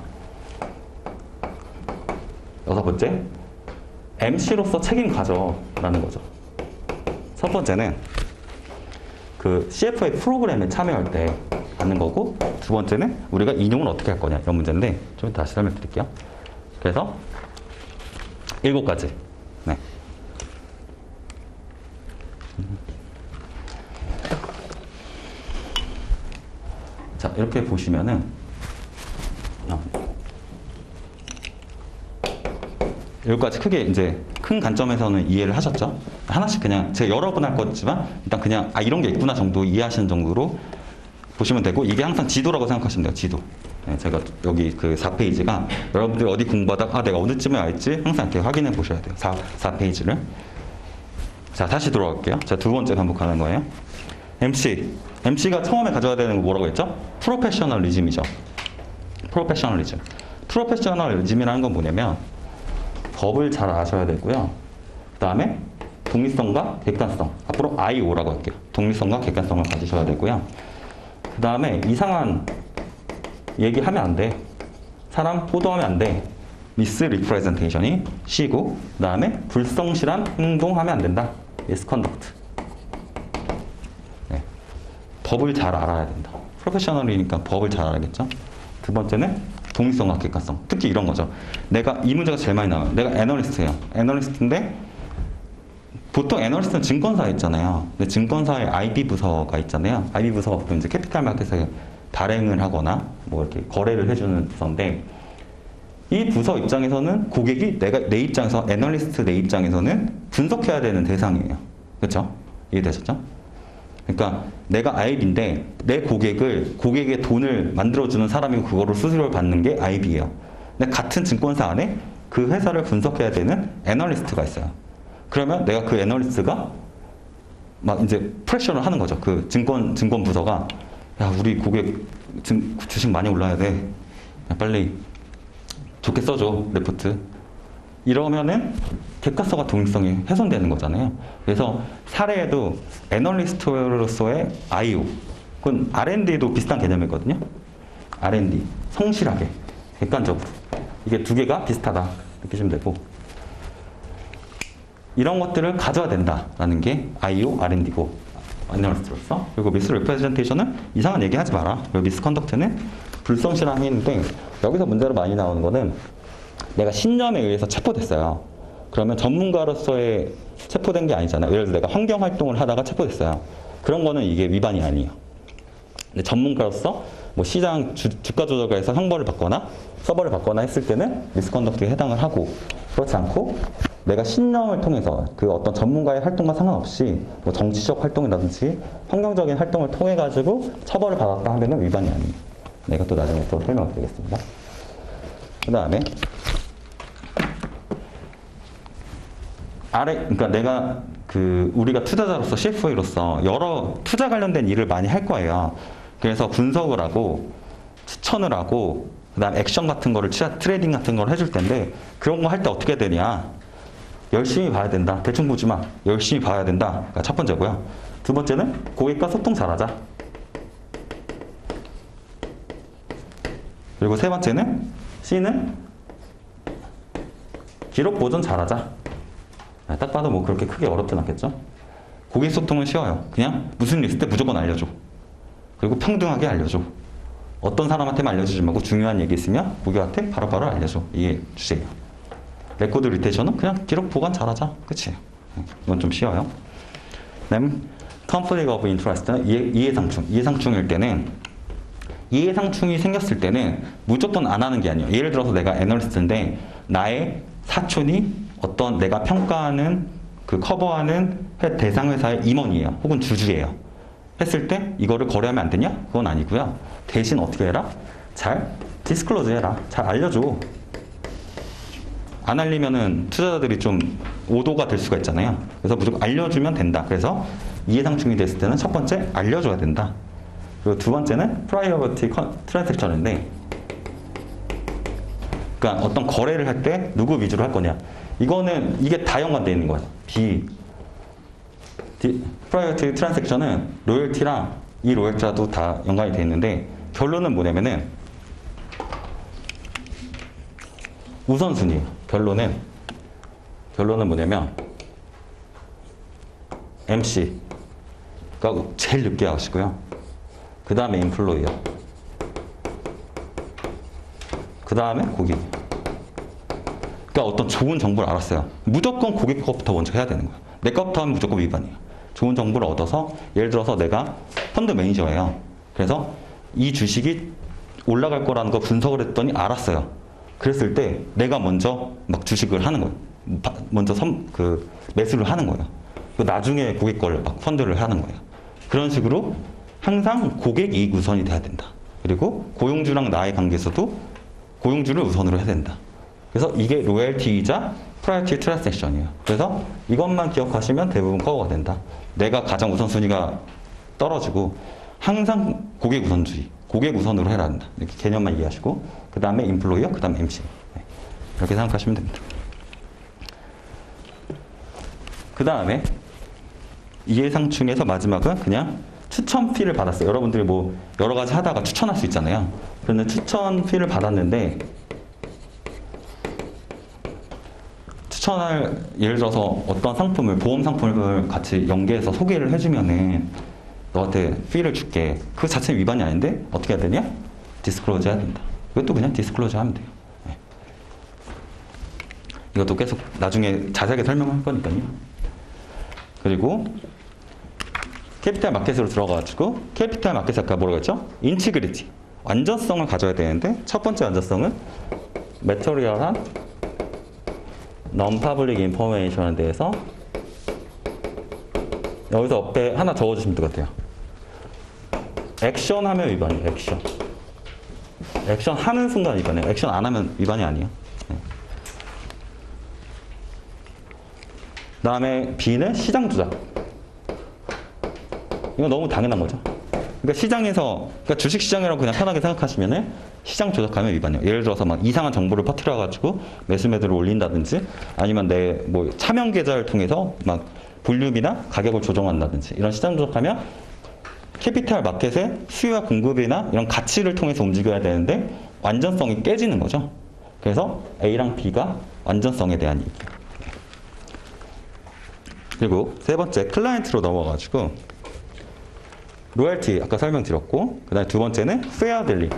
6번째, MC로서 책임 가져라는 거죠. 첫 번째는 CFA 프로그램에 참여할 때 하는 거고, 두 번째는 우리가 인용을 어떻게 할 거냐 이런 문제인데 좀 다시 설명드릴게요. 그래서 7가지. 네. 자, 이렇게 보시면은 여기까지 크게 이제 큰 관점에서는 이해를 하셨죠? 하나씩 그냥 제가 여러 번 할 거지만 일단 그냥 이런 게 있구나 정도 이해하시는 정도로 보시면 되고, 이게 항상 지도라고 생각하시면 돼요. 지도. 네, 제가 여기 4페이지가 여러분들이 어디 공부하다가 내가 어느쯤에 알지 항상 이렇게 확인해 보셔야 돼요. 4페이지를. 자, 다시 돌아갈게요. 자, 두 번째 반복하는 거예요. MC가 처음에 가져야 되는 거 뭐라고 했죠? 프로페셔널리즘이죠. 프로페셔널리즘이라는 건 뭐냐면 법을 잘 아셔야 되고요. 그 다음에 독립성과 객관성. 앞으로 IO라고 할게요. 독립성과 객관성을 가지셔야 되고요. 그 다음에 이상한 얘기하면 안 돼. 사람 호도하면 안 돼. 미스리프레젠테이션이 C고, 그 다음에 불성실한 행동하면 안 된다. 미스컨덕트. 네. 법을 잘 알아야 된다. 프로페셔널이니까 법을 잘 알아야겠죠. 두 번째는 독립성과 객관성. 특히 이런 거죠. 이 문제가 제일 많이 나와요. 내가 애널리스트예요. 애널리스트인데 보통 애널리스트는 증권사에 있잖아요. 근데 증권사에 IB 부서가 있잖아요. IB 부서가 보통 이제 캐피탈 마켓에 발행을 하거나 뭐 이렇게 거래를 해주는 부서인데, 이 부서 입장에서는 고객이 내 입장에서 애널리스트 내 입장에서는 분석해야 되는 대상이에요. 그렇죠? 이해되셨죠? 그러니까 내가 IB인데 내 고객의 돈을 만들어주는 사람이고 그거로 수수료를 받는 게 IB예요. 근데 같은 증권사 안에 그 회사를 분석해야 되는 애널리스트가 있어요. 그러면 내가 그 애널리스트가 막 이제 프레셔를 하는 거죠. 그 증권 부서가 야 우리 고객 주식 많이 올라야 돼. 야, 빨리 좋게 써줘 레포트. 이러면은 객관성과 독립성이 훼손되는 거잖아요. 그래서 사례에도 애널리스트로서의 IO, 그건 R&D도 비슷한 개념이거든요. R&D, 성실하게, 객관적으로. 이게 두 개가 비슷하다 느끼시면 되고 이런 것들을 가져야 된다라는 게 IO, R&D고 애널리스트로서. 그리고 미스 레프레젠테이션은 이상한 얘기 하지 마라. 그리고 미스 컨덕트는 불성실함인데 여기서 문제로 많이 나오는 거는 내가 신념에 의해서 체포됐어요. 그러면 전문가로서의 체포된 게 아니잖아요. 예를 들어 내가 환경 활동을 하다가 체포됐어요. 그런 거는 이게 위반이 아니에요. 근데 전문가로서 뭐 시장 주가 조절가에서 형벌을 받거나 처벌을 받거나 했을 때는 미스컨덕트에 해당을 하고, 그렇지 않고 내가 신념을 통해서 그 어떤 전문가의 활동과 상관없이 뭐 정치적 활동이라든지 환경적인 활동을 통해 가지고 처벌을 받았다 하면은 위반이 아니에요. 내가 또 나중에 또 설명을 드리겠습니다. 그 다음에 그러니까 내가 우리가 투자자로서 CFA로서 여러 투자 관련된 일을 많이 할 거예요. 그래서 분석을 하고 추천을 하고 그다음 액션 같은 거를 트레이딩 같은 걸 해줄 텐데 그런 거 할 때 어떻게 되냐? 열심히 봐야 된다. 대충 보지 마. 열심히 봐야 된다. 가 첫 번째고요. 두 번째는 고객과 소통 잘하자. 그리고 세 번째는 C는 기록 보존 잘하자. 딱 봐도 뭐 그렇게 크게 어렵진 않겠죠? 고객 소통은 쉬워요. 그냥 무슨 일 있을 때 무조건 알려줘. 그리고 평등하게 알려줘. 어떤 사람한테만 알려주지 말고 중요한 얘기 있으면 고객한테 바로바로 알려줘. 이게 주제예요. 레코드 리테이션은 그냥 기록 보관 잘하자. 끝이에요. 이건 좀 쉬워요. 그 다음에 conflict of interest는 이해상충. 이해상충일 때는 이해상충이 생겼을 때는 무조건 안 하는 게 아니에요. 예를 들어서 내가 애널리스트인데 나의 사촌이 어떤 내가 평가하는 커버하는 대상 회사의 임원이에요. 혹은 주주예요. 했을 때 이거를 거래하면 안 되냐? 그건 아니고요. 대신 어떻게 해라? 잘 디스클로즈 해라. 잘 알려줘. 안 알리면은 투자자들이 좀 오도가 될 수가 있잖아요. 그래서 무조건 알려주면 된다. 그래서 이해상충이 됐을 때는 첫 번째 알려줘야 된다. 그리고 두 번째는 프라이어티 트랜잭션인데, 그러니까 어떤 거래를 할 때 누구 위주로 할 거냐. 이게 다 연관되어 있는 거예요. 프라이어티 트랜잭션은 로열티랑 이 로열티라도 다 연관이 되어 있는데 결론은 뭐냐면은 우선순위예요. 결론은 뭐냐면 MC가 제일 늦게 하시고요. 그 다음에 인플로이어. 그 다음에 고객. 그러니까 어떤 좋은 정보를 알았어요. 무조건 고객 거부터 먼저 해야 되는 거예요. 내 거부터 하면 무조건 위반이에요. 좋은 정보를 얻어서 예를 들어서 내가 펀드 매니저예요. 그래서 이 주식이 올라갈 거라는 거 분석을 했더니 알았어요. 그랬을 때 내가 먼저 막 주식을 하는 거예요. 먼저 매수를 하는 거예요. 나중에 고객 걸 막 펀드를 하는 거예요. 그런 식으로 항상 고객 이익 우선이 돼야 된다. 그리고 고용주랑 나의 관계에서도 고용주를 우선으로 해야 된다. 그래서 이게 로열티이자 프라이어티 트랜잭션이에요. 그래서 이것만 기억하시면 대부분 커버가 된다. 내가 가장 우선순위가 떨어지고 항상 고객 우선주의, 고객 우선으로 해야 한다. 이렇게 개념만 이해하시고 그 다음에 인플로이어, 그 다음에 MC. 이렇게 생각하시면 됩니다. 그 다음에 이해상충에서 마지막은 그냥 추천 피를 받았어요. 여러분들이 뭐 여러 가지 하다가 추천할 수 있잖아요. 그런데 추천 피를 받았는데 예를 들어서 어떤 상품을, 보험 상품을 같이 연계해서 소개를 해주면은 너한테 피를 줄게. 그 자체는 위반이 아닌데 어떻게 해야 되냐? 디스클로즈 해야 된다. 이것도 그냥 디스클로즈 하면 돼요. 네. 이것도 계속 나중에 자세하게 설명할 거니까요. 그리고 캐피탈 마켓으로 들어가가지고 캐피탈 마켓이 아까 뭐라고 했죠? 인티그리티. 완전성을 가져야 되는데 첫 번째 완전성은 매터리얼한 non-public information에 대해서 여기서 옆에 하나 적어주시면 될 것 같아요. 액션 하면 위반이에요. 액션. 액션 하는 순간 위반이에요. 액션 안 하면 위반이 아니에요. 네. 그 다음에 B는 시장 조작. 이거 너무 당연한 거죠. 그러니까 시장에서, 그러니까 주식 시장이라고 그냥 편하게 생각하시면은 시장 조작하면 위반이에요. 예를 들어서 막 이상한 정보를 퍼뜨려가지고 매수 매도를 올린다든지 아니면 내 뭐 차명 계좌를 통해서 막 볼륨이나 가격을 조정한다든지 이런 시장 조작하면 캐피탈 마켓의 수요와 공급이나 이런 가치를 통해서 움직여야 되는데 완전성이 깨지는 거죠. 그래서 A랑 B가 완전성에 대한 얘기예요. 그리고 세 번째 클라이언트로 넘어가가지고 로열티 아까 설명드렸고 그 다음에 두 번째는 페어 딜링.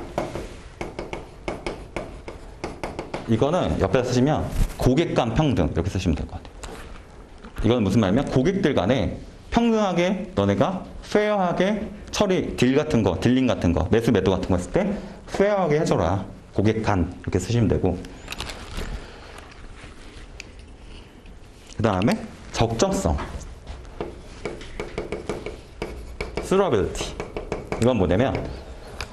이거는 옆에다 쓰시면 고객 간 평등 이렇게 쓰시면 될 것 같아요. 이건 무슨 말이냐면 고객들 간에 평등하게 너네가 페어하게 처리 딜 같은 거, 딜링 같은 거, 매수 매도 같은 거 했을 때 페어하게 해줘라. 고객 간 이렇게 쓰시면 되고 그 다음에 적정성 suitability. 이건 뭐냐면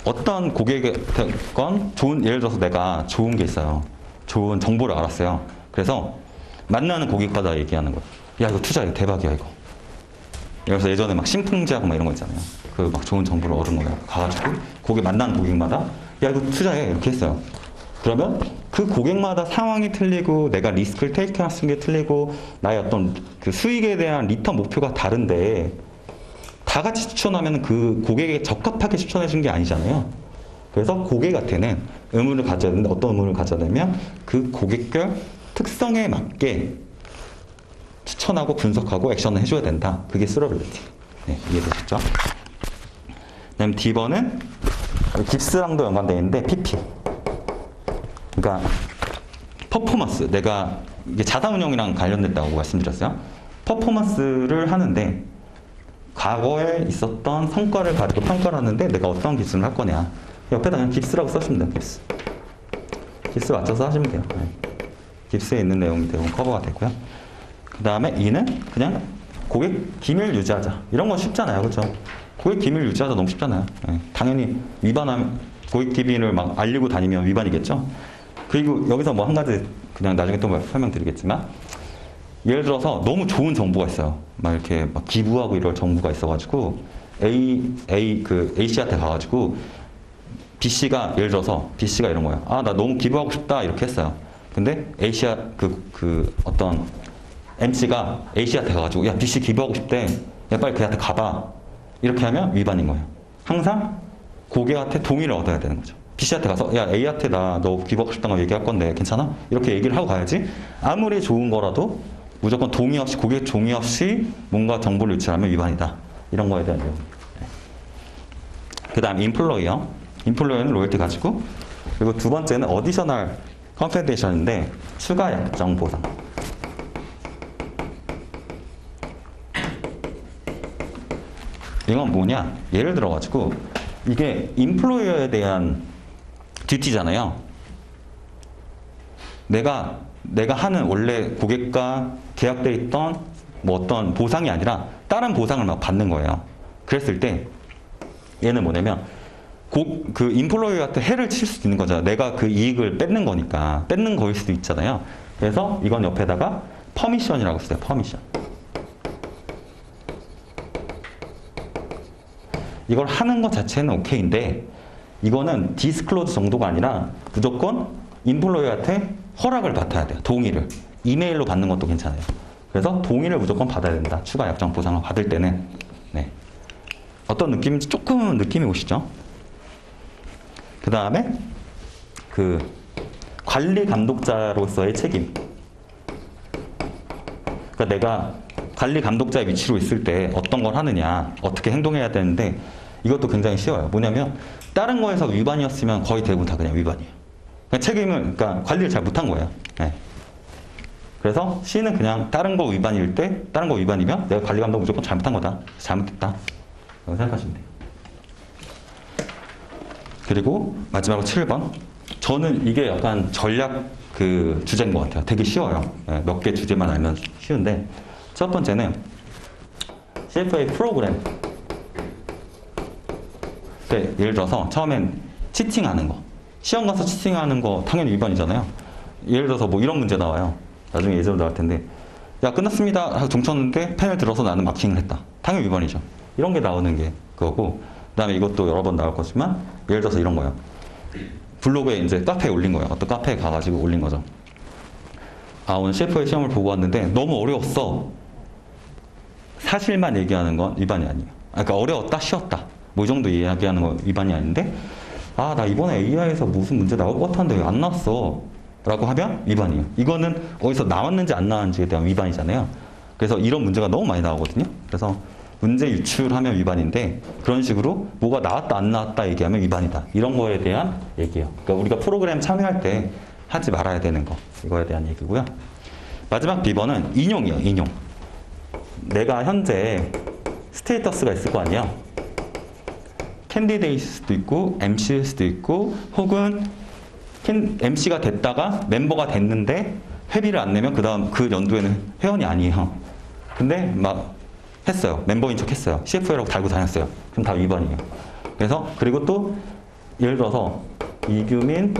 어떤 고객의 건 좋은 예를 들어서 내가 좋은 게 있어요. 좋은 정보를 알았어요. 그래서 만나는 고객마다 얘기하는 거예요. 야 이거 투자 이거 대박이야 이거. 그래서 예전에 막 신풍제하고 막 이런 거 있잖아요. 그 막 좋은 정보를 얻은 거예요. 가가지고 고객 만나는 고객마다 야 이거 투자해 이렇게 했어요. 그러면 그 고객마다 상황이 틀리고 내가 리스크를 테이크할 수 있는 게 틀리고 나의 어떤 그 수익에 대한 리턴 목표가 다른데 다 같이 추천하면 그 고객에게 적합하게 추천해 준 게 아니잖아요. 그래서 고객한테는 의무를 가져야 되는데 어떤 의무를 가져야 되냐면 그 고객별 특성에 맞게 추천하고 분석하고 액션을 해줘야 된다. 그게 수러빌리티. 네, 이해되셨죠? 그 다음에 D번은 깁스랑도 연관되어 있는데 PP. 그러니까 퍼포먼스. 내가 이게 자산운용이랑 관련됐다고 말씀드렸어요. 퍼포먼스를 하는데 과거에 있었던 성과를 가지고 평가를 하는데 내가 어떤 기술을 할 거냐. 옆에다 그냥 깁스라고 써주면 돼요. 깁스. 깁스 맞춰서 하시면 돼요. 네. 깁스에 있는 내용이 대부분 커버가 되고요. 그 다음에 E는 그냥 고객 기밀 유지하자. 이런 건 쉽잖아요. 그렇죠? 고객 기밀 유지하자 너무 쉽잖아요. 네. 당연히 위반하면 고객 기밀을 막 알리고 다니면 위반이겠죠. 그리고 여기서 뭐 한 가지 그냥 나중에 또 설명드리겠지만 예를 들어서 너무 좋은 정보가 있어요. 막 이렇게 막 기부하고 이럴 정보가 있어가지고 A씨한테 가가지고 B씨가 예를 들어서 B씨가 이런 거예요. 아, 나 너무 기부하고 싶다 이렇게 했어요. 근데 A씨가 어떤 MC가 A씨한테 가가지고 야 B씨 기부하고 싶대. 야 빨리 걔한테 가봐. 이렇게 하면 위반인 거예요. 항상 고객한테 동의를 얻어야 되는 거죠. B씨한테 가서 야 A한테 나 너 기부하고 싶다는 거 얘기할 건데 괜찮아? 이렇게 얘기를 하고 가야지. 아무리 좋은 거라도 무조건 동의 없이 고객 동의 없이 뭔가 정보를 유출하면 위반이다. 이런 거에 대한 내용. 네. 그 다음 인플로이어. 인플로이어는 로열티 가지고 그리고 두 번째는 어디셔널 컴펜세이션인데 추가 약정 보상. 이건 뭐냐? 예를 들어 가지고 이게 인플로이어에 대한 듀티잖아요. 내가 하는 원래 고객과 계약돼 있던 뭐 어떤 보상이 아니라 다른 보상을 막 받는 거예요. 그랬을 때 얘는 뭐냐면 그 인플로이어한테 해를 칠 수도 있는 거잖아요. 내가 그 이익을 뺏는 거니까 뺏는 거일 수도 있잖아요. 그래서 이건 옆에다가 퍼미션이라고 써요. 퍼미션. 이걸 하는 것 자체는 오케이인데 이거는 디스클로즈 정도가 아니라 무조건 인플로이어한테 허락을 받아야 돼요. 동의를. 이메일로 받는 것도 괜찮아요. 그래서 동의를 무조건 받아야 된다. 추가 약정 보상을 받을 때는. 네. 어떤 느낌인지 조금은 느낌이 오시죠? 그 다음에 그 관리 감독자로서의 책임. 그러니까 내가 관리 감독자의 위치로 있을 때 어떤 걸 하느냐, 어떻게 행동해야 되는데 이것도 굉장히 쉬워요. 뭐냐면 다른 거에서 위반이었으면 거의 대부분 다 그냥 위반이에요. 그러니까 책임을, 그러니까 관리를 잘 못한 거예요. 네. 그래서 C는 그냥 다른 거 위반일 때, 다른 거 위반이면 내가 관리 감독 무조건 잘못한 거다. 잘못했다. 라고 생각하시면 돼요. 그리고 마지막으로 7번. 저는 이게 약간 전략 그 주제인 것 같아요. 되게 쉬워요. 네, 몇 개 주제만 알면 쉬운데 첫 번째는 CFA 프로그램. 네, 예를 들어서 처음엔 치팅하는 거. 시험 가서 치팅하는 거 당연히 위반이잖아요. 예를 들어서 뭐 이런 문제 나와요. 나중에 예제로 나올 텐데 야 끝났습니다 하고 종쳤는데 펜을 들어서 나는 마킹을 했다. 당연히 위반이죠. 이런 게 나오는 게 그거고 그 다음에 이것도 여러 번 나올 거지만 예를 들어서 이런 거예요. 블로그에 이제 카페에 올린 거예요. 어떤 카페에 가가지고 올린 거죠. 아 오늘 CFA 시험을 보고 왔는데 너무 어려웠어. 사실만 얘기하는 건 위반이 아니에요. 그러니까 어려웠다 쉬웠다 뭐 이 정도 이야기하는 건 위반이 아닌데 아 나 이번에 AI에서 무슨 문제 나올 것 같았는데 왜 안 나왔어 라고 하면 위반이에요. 이거는 어디서 나왔는지 안 나왔는지에 대한 위반이잖아요. 그래서 이런 문제가 너무 많이 나오거든요. 그래서 문제 유출하면 위반인데 그런 식으로 뭐가 나왔다 안 나왔다 얘기하면 위반이다. 이런 거에 대한 얘기예요. 그러니까 우리가 프로그램 참여할 때 하지 말아야 되는 거 이거에 대한 얘기고요. 마지막 B번은 인용이에요. 인용. 내가 현재 스테이터스가 있을 거 아니야. 캔디데이일 수도 있고 MC일 수도 있고 혹은 MC가 됐다가 멤버가 됐는데 회비를 안 내면 그 다음 그 연도에는 회원이 아니에요. 근데 막 했어요. 멤버인 척 했어요. CFA라고 달고 다녔어요. 그럼 다 위반이에요. 그래서 그리고 또 예를 들어서 이규민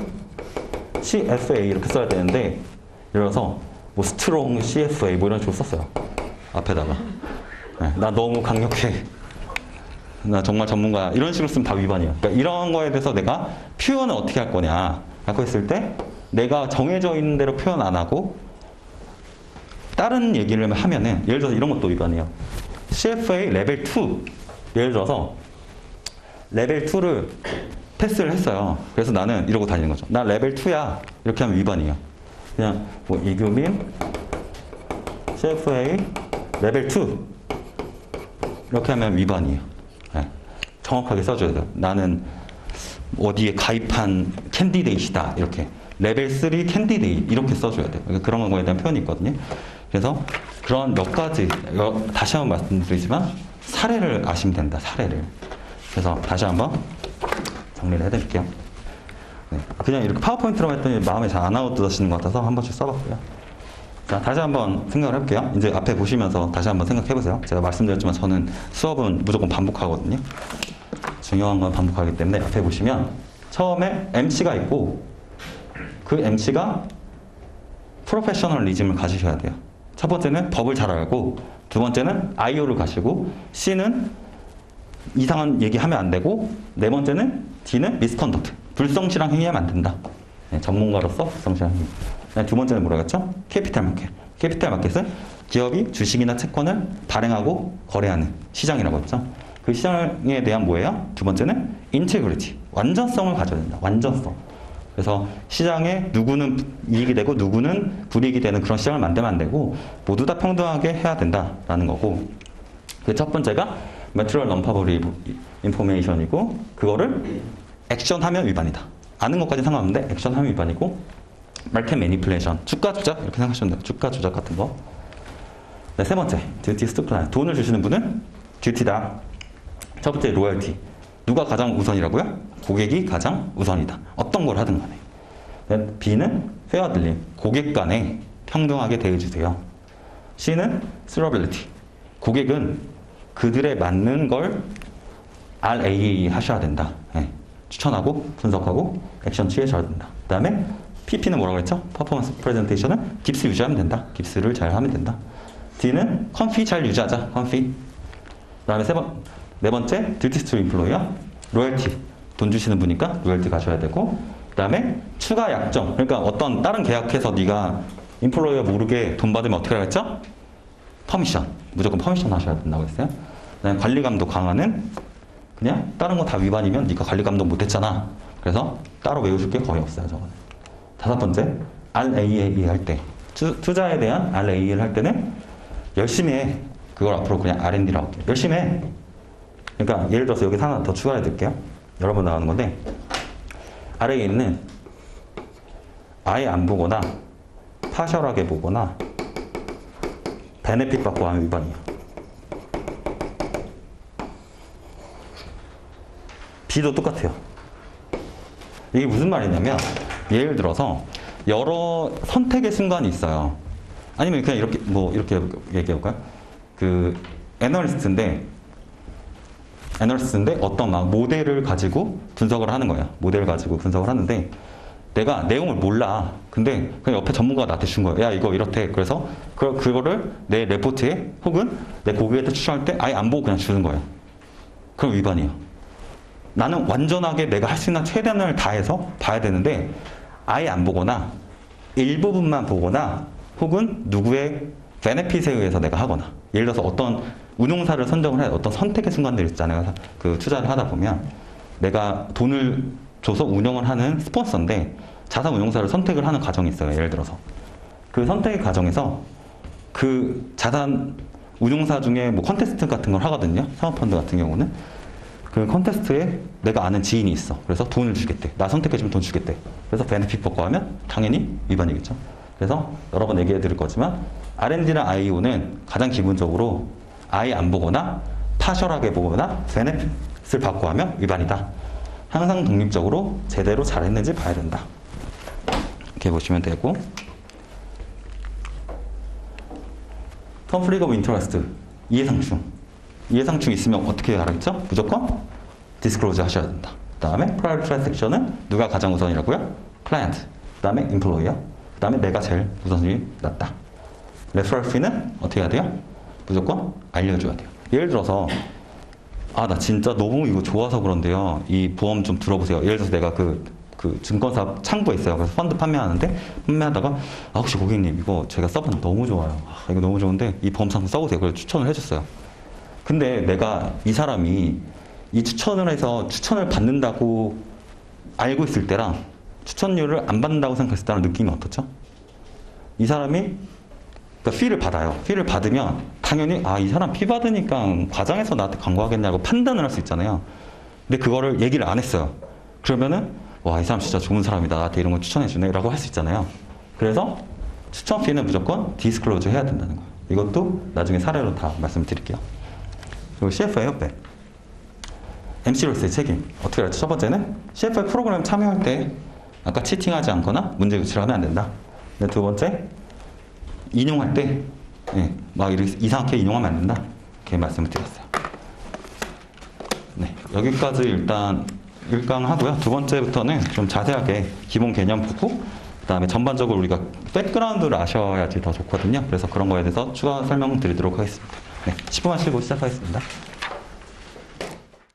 CFA 이렇게 써야 되는데 예를 들어서 뭐 스트롱 CFA 뭐 이런 식으로 썼어요. 앞에다가. 네, 나 너무 강력해. 나 정말 전문가야. 이런 식으로 쓰면 다 위반이에요. 그러니까 이런 거에 대해서 내가 표현을 어떻게 할 거냐 라고 했을 때 내가 정해져 있는 대로 표현 안 하고 다른 얘기를 하면은 예를 들어서 이런 것도 위반이에요. CFA 레벨 2 예를 들어서 레벨 2를 패스를 했어요. 그래서 나는 이러고 다니는 거죠. 나 레벨 2야 이렇게 하면 위반이에요. 그냥 뭐 이규민 CFA 레벨 2 이렇게 하면 위반이에요. 네. 정확하게 써줘야 돼요. 나는 어디에 가입한 캔디데이시다 이렇게 레벨 3 캔디데이 이렇게 써줘야 돼요. 그런 거에 대한 표현이 있거든요. 그래서 그런 몇 가지 다시 한번 말씀드리지만 사례를 아시면 된다. 사례를. 그래서 다시 한번 정리를 해드릴게요. 네. 그냥 이렇게 파워포인트로만 했더니 마음에 잘 안 와닿으시는 것 같아서 한 번씩 써봤고요. 자, 다시 한번 생각을 해볼게요. 이제 앞에 보시면서 다시 한번 생각해보세요. 제가 말씀드렸지만 저는 수업은 무조건 반복하거든요. 중요한 건 반복하기 때문에 앞에 보시면 처음에 MC가 있고 그 MC가 프로페셔널리즘을 가지셔야 돼요. 첫 번째는 법을 잘 알고 두 번째는 IO를 가시고 C는 이상한 얘기하면 안 되고 네 번째는 D는 미스컨덕트. 불성실한 행위하면 안 된다. 네, 전문가로서 불성실한 행위. 네, 두 번째는 뭐라고 했죠? 캐피탈 마켓. 캐피탈 마켓은 기업이 주식이나 채권을 발행하고 거래하는 시장이라고 했죠. 그 시장에 대한 뭐예요? 두 번째는 인테그리티. 완전성을 가져야 된다. 완전성. 그래서 시장에 누구는 이익이 되고 누구는 불이익이 되는 그런 시장을 만들면 안 되고 모두 다 평등하게 해야 된다라는 거고 그 첫 번째가 Material Non-Public Information이고 그거를 액션하면 위반이다. 아는 것까지 상관없는데 액션하면 위반이고 Market Manipulation, 주가 조작 이렇게 생각하시면 돼요. 주가 조작 같은 거. 네, 세 번째, Duties to Client. 돈을 주시는 분은 듀티다. 첫 번째, 로열티. 누가 가장 우선이라고요? 고객이 가장 우선이다. 어떤 걸 하든 간에. 네, B는 페어 딜링. 고객 간에 평등하게 대해주세요. C는 서러빌리티. 고객은 그들에 맞는 걸 RAA 하셔야 된다. 네, 추천하고 분석하고 액션 취해줘야 된다. 그 다음에 PP는 뭐라고 그랬죠? 퍼포먼스 프레젠테이션은 깁스 유지하면 된다. 깁스를 잘 하면 된다. D는 컨피 잘 유지하자. 컨피. 그 다음에 네 번째, 듀티스 투 임플로이어. 로열티. 돈 주시는 분이니까 로열티 가셔야 되고 그 다음에 추가 약정. 그러니까 어떤 다른 계약해서 네가 임플로이어 모르게 돈 받으면 어떻게 하겠죠? 퍼미션. 무조건 퍼미션 하셔야 된다고 했어요. 그 다음에 관리 감독 강화는 그냥 다른 거 다 위반이면 네가 관리 감독 못했잖아. 그래서 따로 외우실 게 거의 없어요. 저거는. 다섯 번째, RAA 할 때. 투자에 대한 RAA를 할 때는 열심히 해. 그걸 앞으로 그냥 R&D라고 할게요. 열심히 해. 그러니까 예를 들어서 여기 하나 더 추가해 드릴게요. 여러 번 나오는 건데 RAA는 아예 안 보거나 파셜하게 보거나 베네핏 받고 하면 위반이에요. B도 똑같아요. 이게 무슨 말이냐면 예를 들어서 여러 선택의 순간이 있어요. 아니면 그냥 이렇게 이렇게 얘기해 볼까요? 그 애널리스트인데 어떤 막 모델을 가지고 분석을 하는 거예요. 모델을 가지고 분석을 하는데 내가 내용을 몰라. 근데 그냥 옆에 전문가가 나한테 준 거예요. 야, 이거 이렇대. 그래서 그거를 내 레포트에 혹은 내 고객한테 추천할 때 아예 안 보고 그냥 주는 거예요. 그럼 위반이에요. 나는 완전하게 내가 할 수 있는 최대한을 다해서 봐야 되는데 아예 안 보거나 일부분만 보거나 혹은 누구의 베네핏에 의해서 내가 하거나 예를 들어서 어떤 운용사를 선정을 해 어떤 선택의 순간들이 있잖아요. 그 투자를 하다 보면 내가 돈을 줘서 운영을 하는 스폰서인데 자산 운용사를 선택을 하는 과정이 있어요. 예를 들어서 그 선택의 과정에서 그 자산 운용사 중에 뭐 컨테스트 같은 걸 하거든요. 사모펀드 같은 경우는 그 컨테스트에 내가 아는 지인이 있어. 그래서 돈을 주겠대. 나 선택해주면 돈 주겠대. 그래서 베네핏 받고 하면 당연히 위반이겠죠. 그래서 여러 번 얘기해 드릴 거지만 R&D나 IEO는 가장 기본적으로 아예 안 보거나 파셜하게 보거나 베네핏을 받고 하면 위반이다. 항상 독립적으로 제대로 잘했는지 봐야 된다. 이렇게 보시면 되고 컨플릭트 오브 인터레스트 이해상충 있으면 어떻게 알았죠? 무조건 디스클로즈 하셔야 된다. 그 다음에 프라이빗 트랜잭션은 누가 가장 우선이라고요? 클라이언트, 그 다음에 임플로이어, 그 다음에 내가 제일 우선순위 낮다. 레퍼럴 피는 어떻게 해야 돼요? 무조건 알려줘야 돼요. 예를 들어서 나 진짜 너무 이거 좋아서 그런데요. 이 보험 좀 들어보세요. 예를 들어서 내가 그 증권사 창구에 있어요. 그래서 펀드 판매하다가 혹시 고객님 이거 제가 써봤는데 너무 좋아요. 이거 너무 좋은데 이 보험 상품 써보세요. 그래서 추천을 해줬어요. 근데 내가 이 사람이 이 추천을 해서 추천을 받는다고 알고 있을 때랑 추천료를 안 받는다고 생각했을 때랑 느낌이 어떻죠? 이 사람이 그러니까 피를 받아요. 피를 받으면 당연히 이 사람 피 받으니까 과장해서 나한테 광고하겠냐고 판단을 할 수 있잖아요. 근데 그거를 얘기를 안 했어요. 그러면은 이 사람 진짜 좋은 사람이다. 나한테 이런 거 추천해주네 라고 할 수 있잖아요. 그래서 추천 피는 무조건 디스클로즈 해야 된다는 거예요. 이것도 나중에 사례로 다 말씀드릴게요. 그리고 CFA 협회. MC로서의 책임. 어떻게 알았죠? 첫 번째는 CFA 프로그램 참여할 때 아까 치팅하지 않거나 문제 유치를 하면 안 된다. 근데 두 번째, 인용할 때 막 이상하게 인용하면 안 된다. 이렇게 말씀을 드렸어요. 네, 여기까지 일단 1강 하고요. 두 번째부터는 좀 자세하게 기본 개념 보고 그 다음에 전반적으로 우리가 백그라운드를 아셔야지 더 좋거든요. 그래서 그런 거에 대해서 추가 설명 드리도록 하겠습니다. 네, 10분만 쉬고 시작하겠습니다.